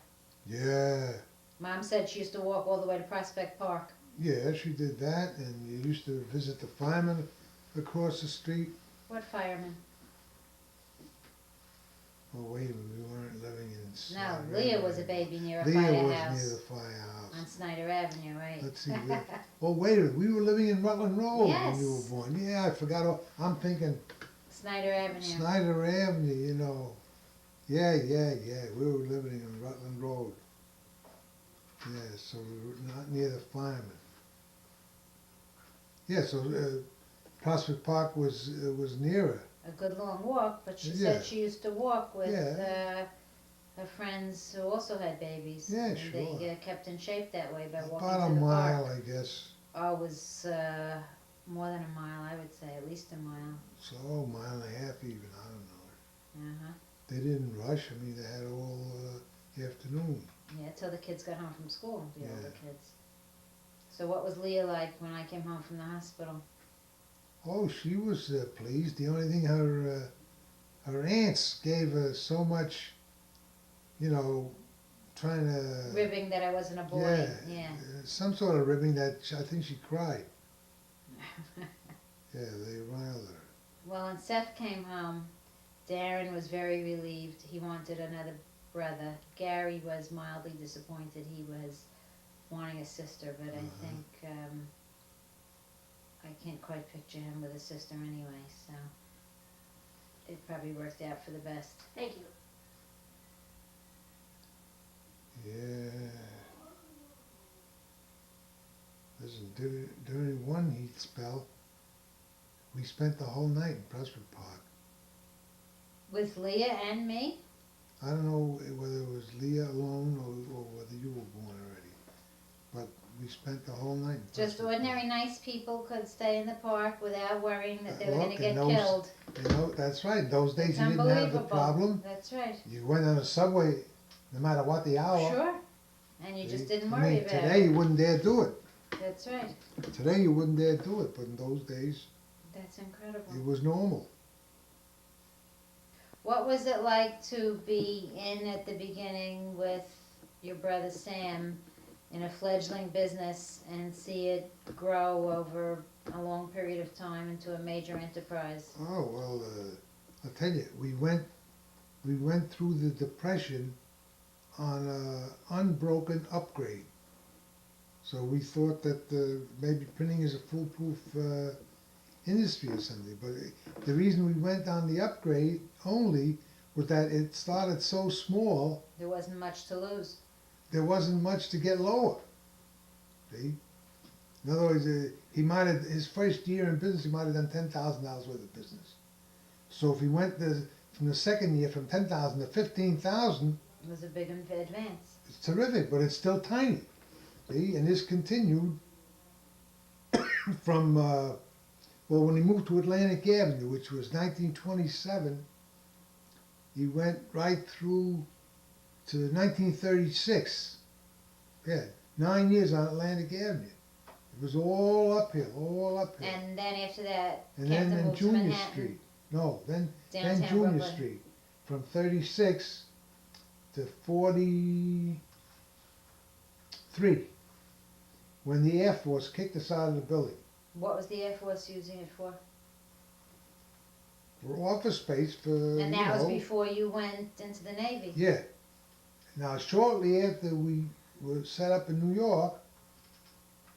Speaker 1: Yeah,
Speaker 5: Mom said she used to walk all the way to Prospect Park.
Speaker 1: yeah, she did that, and you used to visit the firemen across the street.
Speaker 5: What fireman?
Speaker 1: Oh, wait a minute, we weren't living in.
Speaker 5: No,
Speaker 1: Snyder
Speaker 5: Leah was a
Speaker 1: Avenue.
Speaker 5: baby near a
Speaker 1: Leah was
Speaker 5: firehouse
Speaker 1: near the firehouse.
Speaker 5: on Snyder Avenue, right?
Speaker 1: Let's see. Oh, wait a minute. We were living in Rutland Road when you were
Speaker 5: Yes.
Speaker 1: born. Yeah, I forgot. I'm thinking
Speaker 5: Snyder Avenue.
Speaker 1: Snyder Avenue, you know. Yeah. We were living in Rutland Road. Yeah, so we were not near the firemen. Yeah, so Prospect Park was nearer.
Speaker 5: A good long walk, but she
Speaker 1: Yeah.
Speaker 5: said she used to walk with
Speaker 1: Yeah.
Speaker 5: her friends who also had babies.
Speaker 1: Yeah,
Speaker 5: and
Speaker 1: sure.
Speaker 5: They kept in shape that way by walking
Speaker 1: About a
Speaker 5: to the
Speaker 1: mile,
Speaker 5: park.
Speaker 1: I guess.
Speaker 5: Oh, it was more than a mile, I would say, at least a mile.
Speaker 1: So a mile and a half even. I don't know.
Speaker 5: Uh-huh.
Speaker 1: They didn't rush. I mean, they had all afternoon.
Speaker 5: Yeah, till the kids got home from school, the
Speaker 1: Yeah.
Speaker 5: older kids. So what was Leah like when I came home from the hospital?
Speaker 1: Oh, she was pleased. The only thing her aunts gave her so much, you know, trying to
Speaker 5: Ribbing that I wasn't a boy.
Speaker 1: yeah, some sort of ribbing that I think she cried. Yeah, they riled her.
Speaker 5: Well, when Seth came home, Darrin was very relieved. He wanted another brother. Gary was mildly disappointed. He was wanting a sister, but I think I can't quite picture him with a sister anyway, so it probably worked out for the best.
Speaker 2: Thank you.
Speaker 1: Yeah. Listen, during one heat spell, we spent the whole night in Prospect Park.
Speaker 5: With Leah and me?
Speaker 1: I don't know whether it was Leah alone or whether you were born already, but we spent the whole night in
Speaker 5: Just
Speaker 1: Prospect
Speaker 5: ordinary
Speaker 1: Park.
Speaker 5: nice people could stay in the park without worrying that they were
Speaker 1: Look,
Speaker 5: going to get
Speaker 1: and those-
Speaker 5: killed.
Speaker 1: You know, that's right. Those days
Speaker 5: It's
Speaker 1: you didn't have the
Speaker 5: unbelievable.
Speaker 1: problem.
Speaker 5: That's right.
Speaker 1: You went on a subway, no matter what the hour.
Speaker 5: Sure. And you just
Speaker 1: See?
Speaker 5: didn't
Speaker 1: I
Speaker 5: worry
Speaker 1: mean,
Speaker 5: about
Speaker 1: today
Speaker 5: it.
Speaker 1: you wouldn't dare do it.
Speaker 5: That's right.
Speaker 1: Today you wouldn't dare do it, but in those days
Speaker 5: That's incredible.
Speaker 1: it was normal.
Speaker 5: What was it like to be in at the beginning with your brother Sam in a fledgling business and see it grow over a long period of time into a major enterprise?
Speaker 1: Oh well, I'll tell you, we went through the Depression on an unbroken upgrade. So we thought that maybe printing is a foolproof industry or something. But the reason we went on the upgrade only was that it started so small,
Speaker 5: There wasn't much to lose.
Speaker 1: there wasn't much to get lower. See? In other words, his first year in business, he might have done $10,000 worth of business. So if he went from the second year from 10,000 to 15,000,
Speaker 5: It was a big advance.
Speaker 1: it's terrific, but it's still tiny. See, and this continued from when he moved to Atlantic Avenue, which was 1927, he went right through to 1936. Yeah, 9 years on Atlantic Avenue. It was all uphill, all uphill.
Speaker 5: And then after that,
Speaker 1: And
Speaker 5: Canton
Speaker 1: then
Speaker 5: moved to
Speaker 1: Junior
Speaker 5: Manhattan,
Speaker 1: Street. No, then
Speaker 5: downtown
Speaker 1: Junior
Speaker 5: Brooklyn.
Speaker 1: Street, from 36 to 43, when the Air Force kicked us out of the building.
Speaker 5: What was the Air Force using it for?
Speaker 1: For office space for,
Speaker 5: And that was before you went into the Navy.
Speaker 1: Yeah. Now, shortly after we were set up in New York,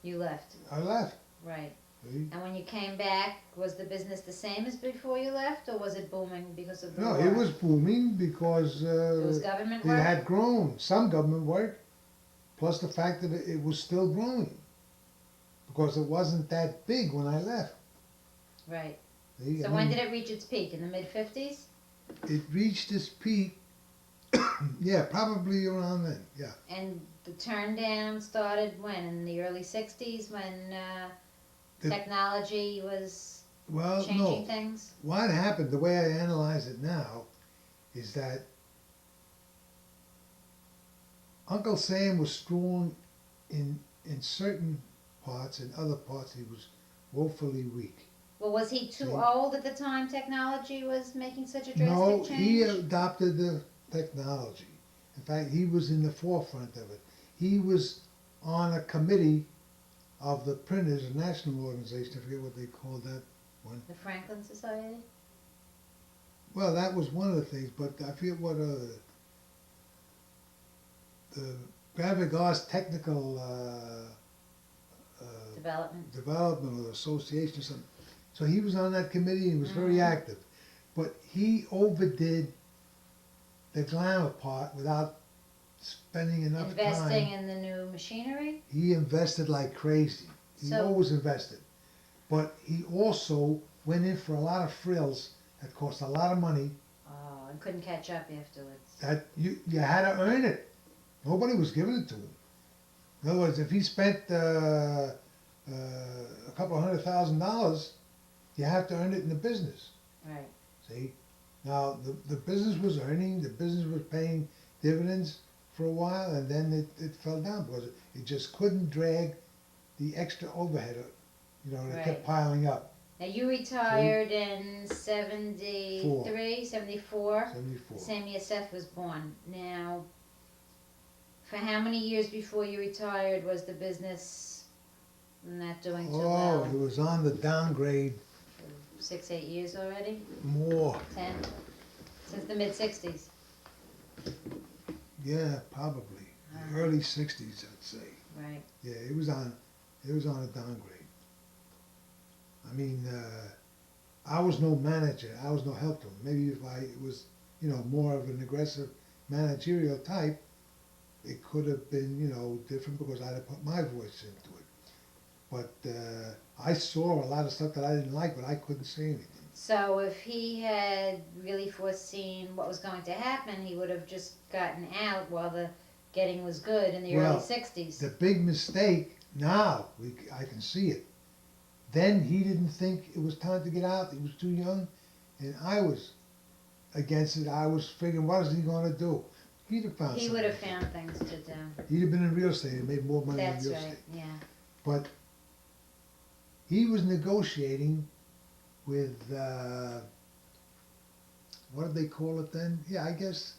Speaker 5: You left,
Speaker 1: I left.
Speaker 5: right.
Speaker 1: See?
Speaker 5: And when you came back, was the business the same as before you left, or was it booming because of the
Speaker 1: No,
Speaker 5: war?
Speaker 1: it was booming because
Speaker 5: It was government
Speaker 1: it
Speaker 5: work?
Speaker 1: had grown, some government work, plus the fact that it was still growing. Because it wasn't that big when I left.
Speaker 5: Right.
Speaker 1: See?
Speaker 5: So when did it reach its peak? In the mid-50s?
Speaker 1: It reached its peak, yeah, probably around then, yeah.
Speaker 5: And the turn down started when? In the early 60s, when
Speaker 1: The-
Speaker 5: technology was
Speaker 1: Well,
Speaker 5: changing
Speaker 1: no.
Speaker 5: things?
Speaker 1: What happened, the way I analyze it now, is that Uncle Sam was strong in certain parts, in other parts he was woefully weak.
Speaker 5: Well, was he too
Speaker 1: See?
Speaker 5: old at the time technology was making such a drastic
Speaker 1: No,
Speaker 5: change?
Speaker 1: he adopted the technology. In fact, he was in the forefront of it. He was on a committee of the printers, a national organization, I forget what they called that one.
Speaker 5: The Franklin Society?
Speaker 1: Well, that was one of the things, but I forget what the Graphic Arts Technical
Speaker 5: Development?
Speaker 1: or Association or something. So he was on that committee and he was very active. But he overdid the glamour part without spending enough
Speaker 5: Investing
Speaker 1: time.
Speaker 5: in the new machinery?
Speaker 1: He invested like crazy. He
Speaker 5: So-
Speaker 1: always invested. But he also went in for a lot of frills that cost a lot of money
Speaker 5: Oh, and couldn't catch up afterwards.
Speaker 1: that you had to earn it. Nobody was giving it to him. In other words, if he spent a couple of $100,000, you have to earn it in the business.
Speaker 5: Right.
Speaker 1: See, now the business was earning, the business was paying dividends for a while, and then it fell down because it just couldn't drag the extra overhead. You know, it
Speaker 5: Right.
Speaker 1: kept piling up.
Speaker 5: Now you retired in 73, 74,
Speaker 1: 74.
Speaker 5: same year Seth was born. Now, for how many years before you retired was the business not doing too
Speaker 1: Oh,
Speaker 5: well?
Speaker 1: it was on the downgrade
Speaker 5: 6, 8 years already?
Speaker 1: more.
Speaker 5: 10? Since the mid-60s?
Speaker 1: Yeah, probably. The early '60s, I'd say.
Speaker 5: Right.
Speaker 1: Yeah, it was on a downgrade. I mean, I was no manager, I was no help to him. Maybe if I was, more of an aggressive managerial type, it could have been, different because I'd have put my voice into it. But I saw a lot of stuff that I didn't like, but I couldn't say anything.
Speaker 5: So if he had really foreseen what was going to happen, he would have just gotten out while the getting was good in the
Speaker 1: Well,
Speaker 5: early 60s.
Speaker 1: The big mistake, now I can see it. Then he didn't think it was time to get out, he was too young, and I was against it. I was figuring, what is he going to do? He'd have found
Speaker 5: He
Speaker 1: something
Speaker 5: would have
Speaker 1: to do.
Speaker 5: found things to do.
Speaker 1: He'd have been in real estate and made more money
Speaker 5: That's
Speaker 1: in real
Speaker 5: right,
Speaker 1: estate.
Speaker 5: yeah.
Speaker 1: But he was negotiating with, what did they call it then? Yeah, I guess,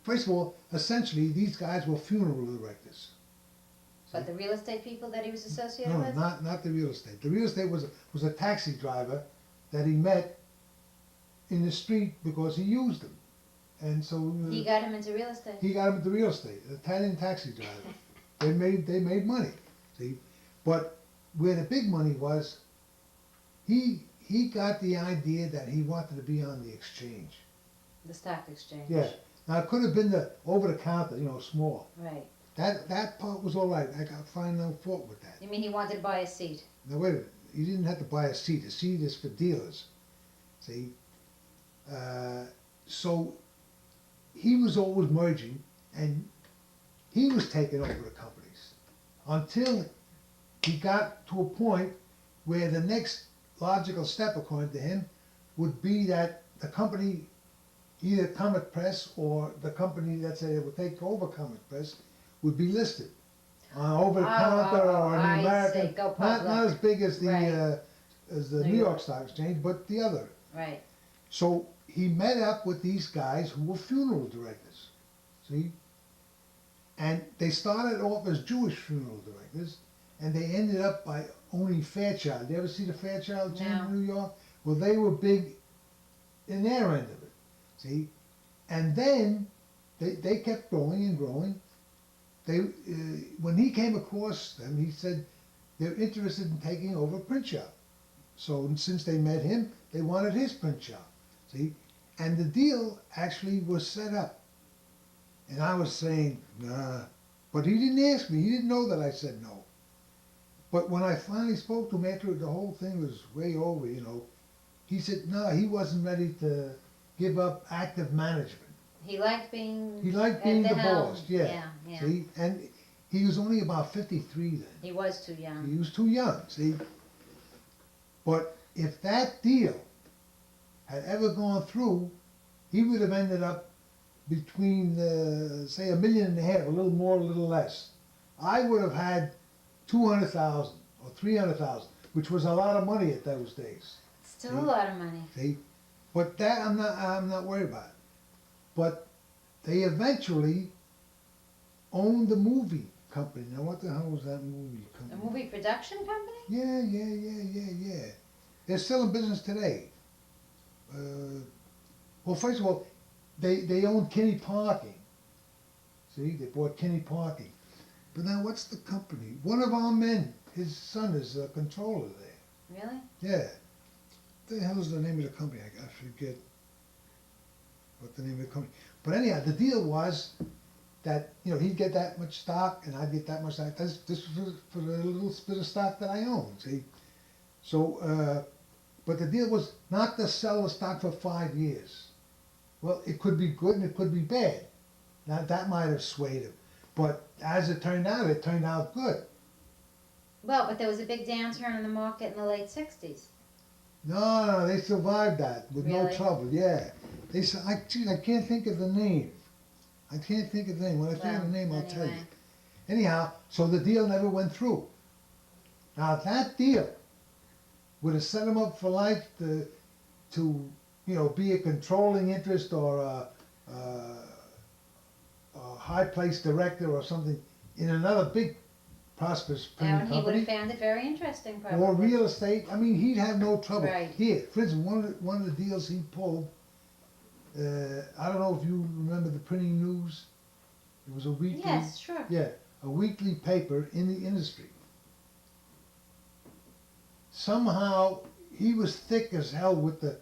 Speaker 1: first of all, essentially, these guys were funeral directors.
Speaker 5: But the real estate people that he was associated
Speaker 1: No,
Speaker 5: with?
Speaker 1: not the real estate. The real estate was a taxi driver that he met in the street because he used him. And so
Speaker 5: He got him into real estate.
Speaker 1: he got him into real estate, an Italian taxi driver. They made money, see? But where the big money was, he got the idea that he wanted to be on the exchange.
Speaker 5: The stock exchange.
Speaker 1: Yeah. Now it could have been the over the counter, small.
Speaker 5: Right.
Speaker 1: That part was all right. I got find no fault with that.
Speaker 5: You mean he wanted to buy a seat?
Speaker 1: Now wait a minute. You didn't have to buy a seat. A seat is for dealers. See? So he was always merging, and he was taking over the companies until he got to a point where the next logical step, according to him, would be that the company, either Comet Press or the company that said it would take over Comet Press, would be listed over the counter or in the
Speaker 5: I
Speaker 1: American,
Speaker 5: see. Go
Speaker 1: not
Speaker 5: public.
Speaker 1: as big as the
Speaker 5: Right.
Speaker 1: New York Stock Exchange, but the other.
Speaker 5: Right.
Speaker 1: So he met up with these guys who were funeral directors, see? And they started off as Jewish funeral directors, and they ended up by owning Fairchild. You ever see the Fairchild chain
Speaker 5: No.
Speaker 1: in New York? Well, they were big in their end of it, see? And then they kept growing and growing. They, when he came across them, he said they're interested in taking over a print shop. So since they met him, they wanted his print shop, see? And the deal actually was set up. And I was saying, nah. But he didn't ask me. He didn't know that I said no. But when I finally spoke to him after the whole thing was way over, he said, no, he wasn't ready to give up active management.
Speaker 5: He liked being
Speaker 1: He liked
Speaker 5: at
Speaker 1: being the
Speaker 5: helm.
Speaker 1: boss, yeah.
Speaker 5: Yeah, yeah.
Speaker 1: See? And he was only about 53 then.
Speaker 5: He was too young.
Speaker 1: He was too young, see? But if that deal had ever gone through, he would have ended up between, say, $1.5 million, a little more, a little less. I would have had 200,000 or 300,000, which was a lot of money at those days.
Speaker 5: Still
Speaker 1: See?
Speaker 5: a lot of money.
Speaker 1: See, but that I'm not worried about. But they eventually owned the movie company. Now, what the hell was that movie
Speaker 5: A
Speaker 1: company?
Speaker 5: movie production company?
Speaker 1: Yeah. They're still in business today. Well, first of all, they own Kinney Parking. See, they bought Kinney Parking. But now, what's the company? One of our men, his son is a controller there.
Speaker 5: Really?
Speaker 1: Yeah. What the hell is the name of the company? I forget what the name of the company. But anyhow, the deal was that, he'd get that much stock and I'd get that much stock. This was for the little bit of stock that I own, see? So, but the deal was not to sell the stock for 5 years. Well, it could be good and it could be bad. Now, that might have swayed him. But as it turned out good.
Speaker 5: Well, but there was a big downturn in the market in the late 60s.
Speaker 1: No, they survived that with no
Speaker 5: Really?
Speaker 1: trouble. Yeah, they said, I can't think of the name. I can't think of the name. When I think of the name, I'll tell you.
Speaker 5: Anyway.
Speaker 1: Anyhow, so the deal never went through. Now that deal would have set him up for life to be a controlling interest or a high place director or something in another big prosperous printing
Speaker 5: And he would
Speaker 1: company.
Speaker 5: have found it very interesting, probably.
Speaker 1: Or real estate. I mean, he'd have no trouble.
Speaker 5: Right.
Speaker 1: Here, for instance, one of the deals he pulled. I don't know if you remember the Printing News. It was a weekly.
Speaker 5: Yes, sure.
Speaker 1: Yeah, a weekly paper in the industry. Somehow he was thick as hell with the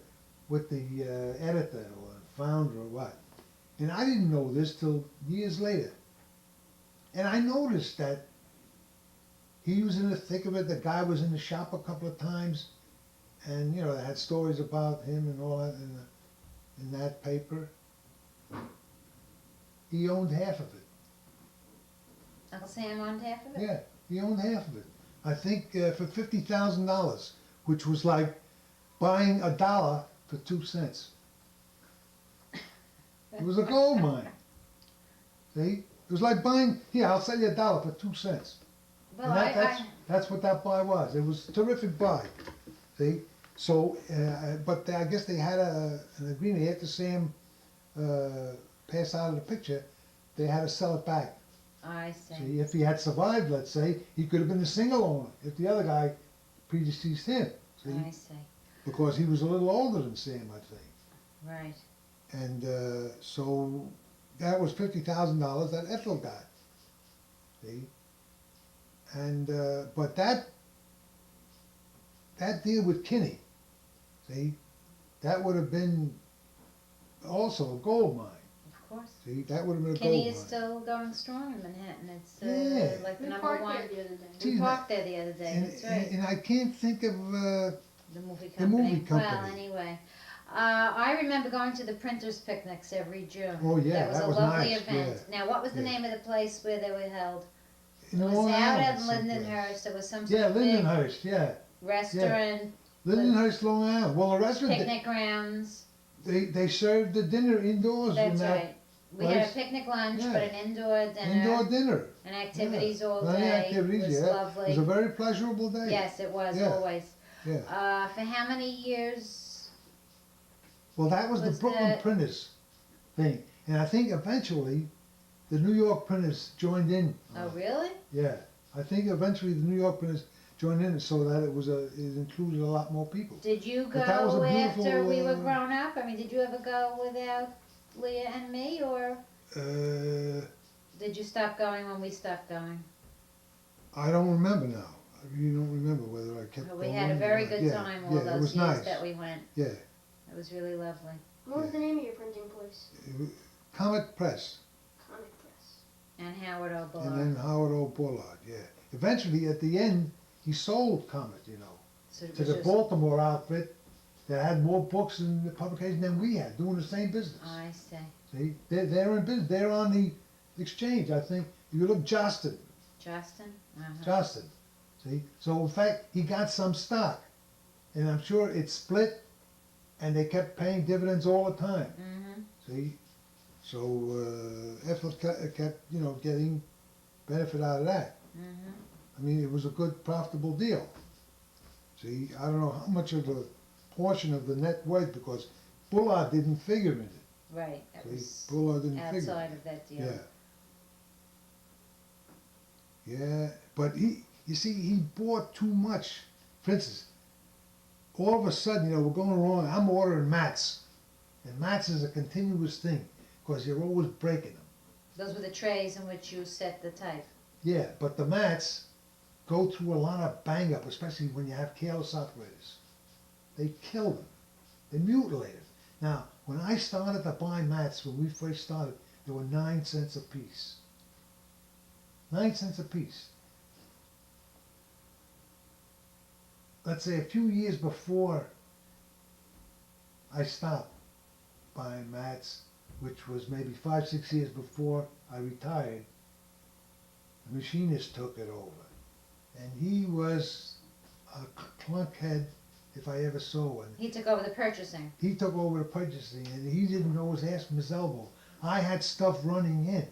Speaker 1: editor or founder or what. And I didn't know this till years later. And I noticed that he was in the thick of it. The guy was in the shop a couple of times, and you know, they had stories about him and all that in that paper. He owned half of it.
Speaker 5: Uncle Sam owned half of it?
Speaker 1: Yeah, he owned half of it. I think for $50,000, which was like buying $1 for 2 cents. It was a gold mine. See? It was like buying, here, I'll sell you $1 for 2 cents.
Speaker 5: Well,
Speaker 1: And that's what that buy was. It was a terrific buy. See? So, but I guess they had an agreement. After Sam passed out of the picture, they had to sell it back.
Speaker 5: I see.
Speaker 1: See, if he had survived, let's say, he could have been a single owner if the other guy predeceased him. See?
Speaker 5: I see.
Speaker 1: Because he was a little older than Sam, I think.
Speaker 5: Right.
Speaker 1: And so that was $50,000 that Ethel got. See? And but that deal with Kinney, see, that would have been also a gold mine.
Speaker 5: Of course.
Speaker 1: See, that would have been a
Speaker 5: Kenny
Speaker 1: gold
Speaker 5: is
Speaker 1: mine.
Speaker 5: still going strong in Manhattan. It's
Speaker 1: Yeah.
Speaker 5: like the
Speaker 2: We
Speaker 5: number
Speaker 2: parked
Speaker 5: one.
Speaker 2: there the other day.
Speaker 1: Gee,
Speaker 5: We parked there the other day.
Speaker 1: And,
Speaker 5: That's right.
Speaker 1: and I can't think of
Speaker 5: The movie
Speaker 1: the movie
Speaker 5: company. Well,
Speaker 1: company.
Speaker 5: anyway. I remember going to the printers' picnics every June.
Speaker 1: Oh, yeah,
Speaker 5: that
Speaker 1: that
Speaker 5: was
Speaker 1: was
Speaker 5: a lovely
Speaker 1: nice,
Speaker 5: event. Now, what was the
Speaker 1: yeah.
Speaker 5: name of the place where they were held?
Speaker 1: in
Speaker 5: It was
Speaker 1: Long
Speaker 5: out
Speaker 1: Island
Speaker 5: at
Speaker 1: someplace.
Speaker 5: Lindenhurst. There was some sort
Speaker 1: Yeah,
Speaker 5: of big
Speaker 1: Lindenhurst, yeah.
Speaker 5: restaurant,
Speaker 1: Lindenhurst, Long Island. Well, the restaurant,
Speaker 5: picnic grounds.
Speaker 1: they served the dinner indoors in
Speaker 5: That's
Speaker 1: that
Speaker 5: right. We had a
Speaker 1: place.
Speaker 5: picnic lunch,
Speaker 1: Yeah.
Speaker 5: but an indoor dinner
Speaker 1: indoor dinner.
Speaker 5: and activities all
Speaker 1: Plenty
Speaker 5: day.
Speaker 1: of activities,
Speaker 5: It was
Speaker 1: yeah.
Speaker 5: lovely.
Speaker 1: It was a very pleasurable day.
Speaker 5: Yes, it was
Speaker 1: Yeah.
Speaker 5: always.
Speaker 1: Yeah.
Speaker 5: For how many years?
Speaker 1: Well, that was the
Speaker 5: Was
Speaker 1: Brooklyn
Speaker 5: that-
Speaker 1: Printers thing. And I think eventually the New York Printers joined in.
Speaker 5: Oh, really?
Speaker 1: Yeah. I think eventually the New York Printers joined in so that it included a lot more people.
Speaker 5: Did you
Speaker 1: But that was a
Speaker 5: go after
Speaker 1: beautiful,
Speaker 5: we were grown up? I mean, did you ever go without Leah and me, or did you stop going when we stopped going?
Speaker 1: I don't remember now. I really don't remember whether I kept
Speaker 5: Well, we
Speaker 1: going.
Speaker 5: had a very good
Speaker 1: Yeah,
Speaker 5: time all
Speaker 1: yeah, it
Speaker 5: those
Speaker 1: was
Speaker 5: years
Speaker 1: nice.
Speaker 5: that we went.
Speaker 1: Yeah.
Speaker 5: It was really lovely.
Speaker 2: What was the name of your printing place?
Speaker 1: Comet Press.
Speaker 2: Comic Press.
Speaker 5: And Howard O. Bullard.
Speaker 1: And then Howard O. Bullard, yeah. Eventually, at the end, he sold Comet, you know,
Speaker 5: So it
Speaker 1: to
Speaker 5: was
Speaker 1: the
Speaker 5: just-
Speaker 1: Baltimore outfit that had more books and the publication than we had, doing the same business.
Speaker 5: I see.
Speaker 1: See, they're in business. They're on the exchange, I think. If you look, Justin,
Speaker 5: Justin? Uh-huh.
Speaker 1: Justin. See, so in fact, he got some stock, and I'm sure it split, and they kept paying dividends all the time.
Speaker 5: Mm-hmm.
Speaker 1: See, so Ethel kept, you know, getting benefit out of that.
Speaker 5: Mm-hmm.
Speaker 1: I mean, it was a good, profitable deal. See, I don't know how much of a portion of the net worth, because Bullard didn't figure in it.
Speaker 5: Right. That
Speaker 1: See,
Speaker 5: was
Speaker 1: Bullard didn't figure.
Speaker 5: outside of that deal.
Speaker 1: Yeah. Yeah, but you see, he bought too much. For instance, all of a sudden, you know, we're going wrong. I'm ordering mats, and mats is a continuous thing, because you're always breaking them.
Speaker 5: Those were the trays in which you set the type.
Speaker 1: Yeah, but the mats go through a lot of bang up, especially when you have careless operators. They kill them. They mutilate them. Now, when I started to buy mats, when we first started, they were 9 cents a piece. 9 cents a piece. Let's say a few years before I stopped buying mats, which was maybe 5, 6 years before I retired, the machinist took it over. And he was a clunkhead if I ever saw one.
Speaker 5: He took over the purchasing.
Speaker 1: He took over the purchasing, and he didn't know his ass from his elbow. I had stuff running in.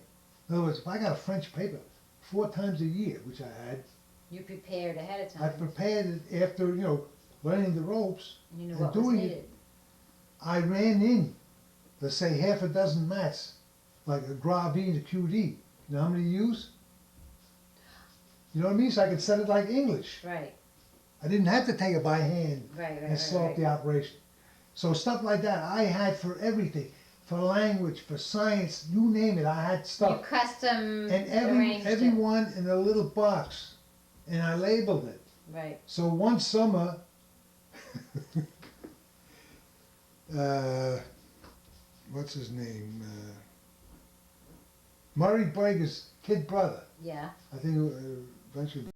Speaker 1: In other words, if I got a French paper 4 times a year, which I had,
Speaker 5: You prepared ahead of
Speaker 1: I
Speaker 5: time.
Speaker 1: prepared it after, you know, learning the ropes.
Speaker 5: You knew
Speaker 1: and
Speaker 5: what was
Speaker 1: doing it.
Speaker 5: needed.
Speaker 1: I ran in, let's say, half a dozen mats, like a Gravee and a QD. You know how many you use? You know what I mean? So I could set it like English.
Speaker 5: Right,
Speaker 1: I didn't have to take it by hand
Speaker 5: right, right,
Speaker 1: and slow up the operation. So stuff like that I had for everything. For language, for science, you name it, I had
Speaker 5: You
Speaker 1: stuff.
Speaker 5: custom
Speaker 1: And
Speaker 5: arranged
Speaker 1: every
Speaker 5: it.
Speaker 1: one in a little box. And I labeled it.
Speaker 5: Right.
Speaker 1: So one summer, What's his name? Murray Barker's kid brother.
Speaker 5: Yeah.
Speaker 1: I think eventually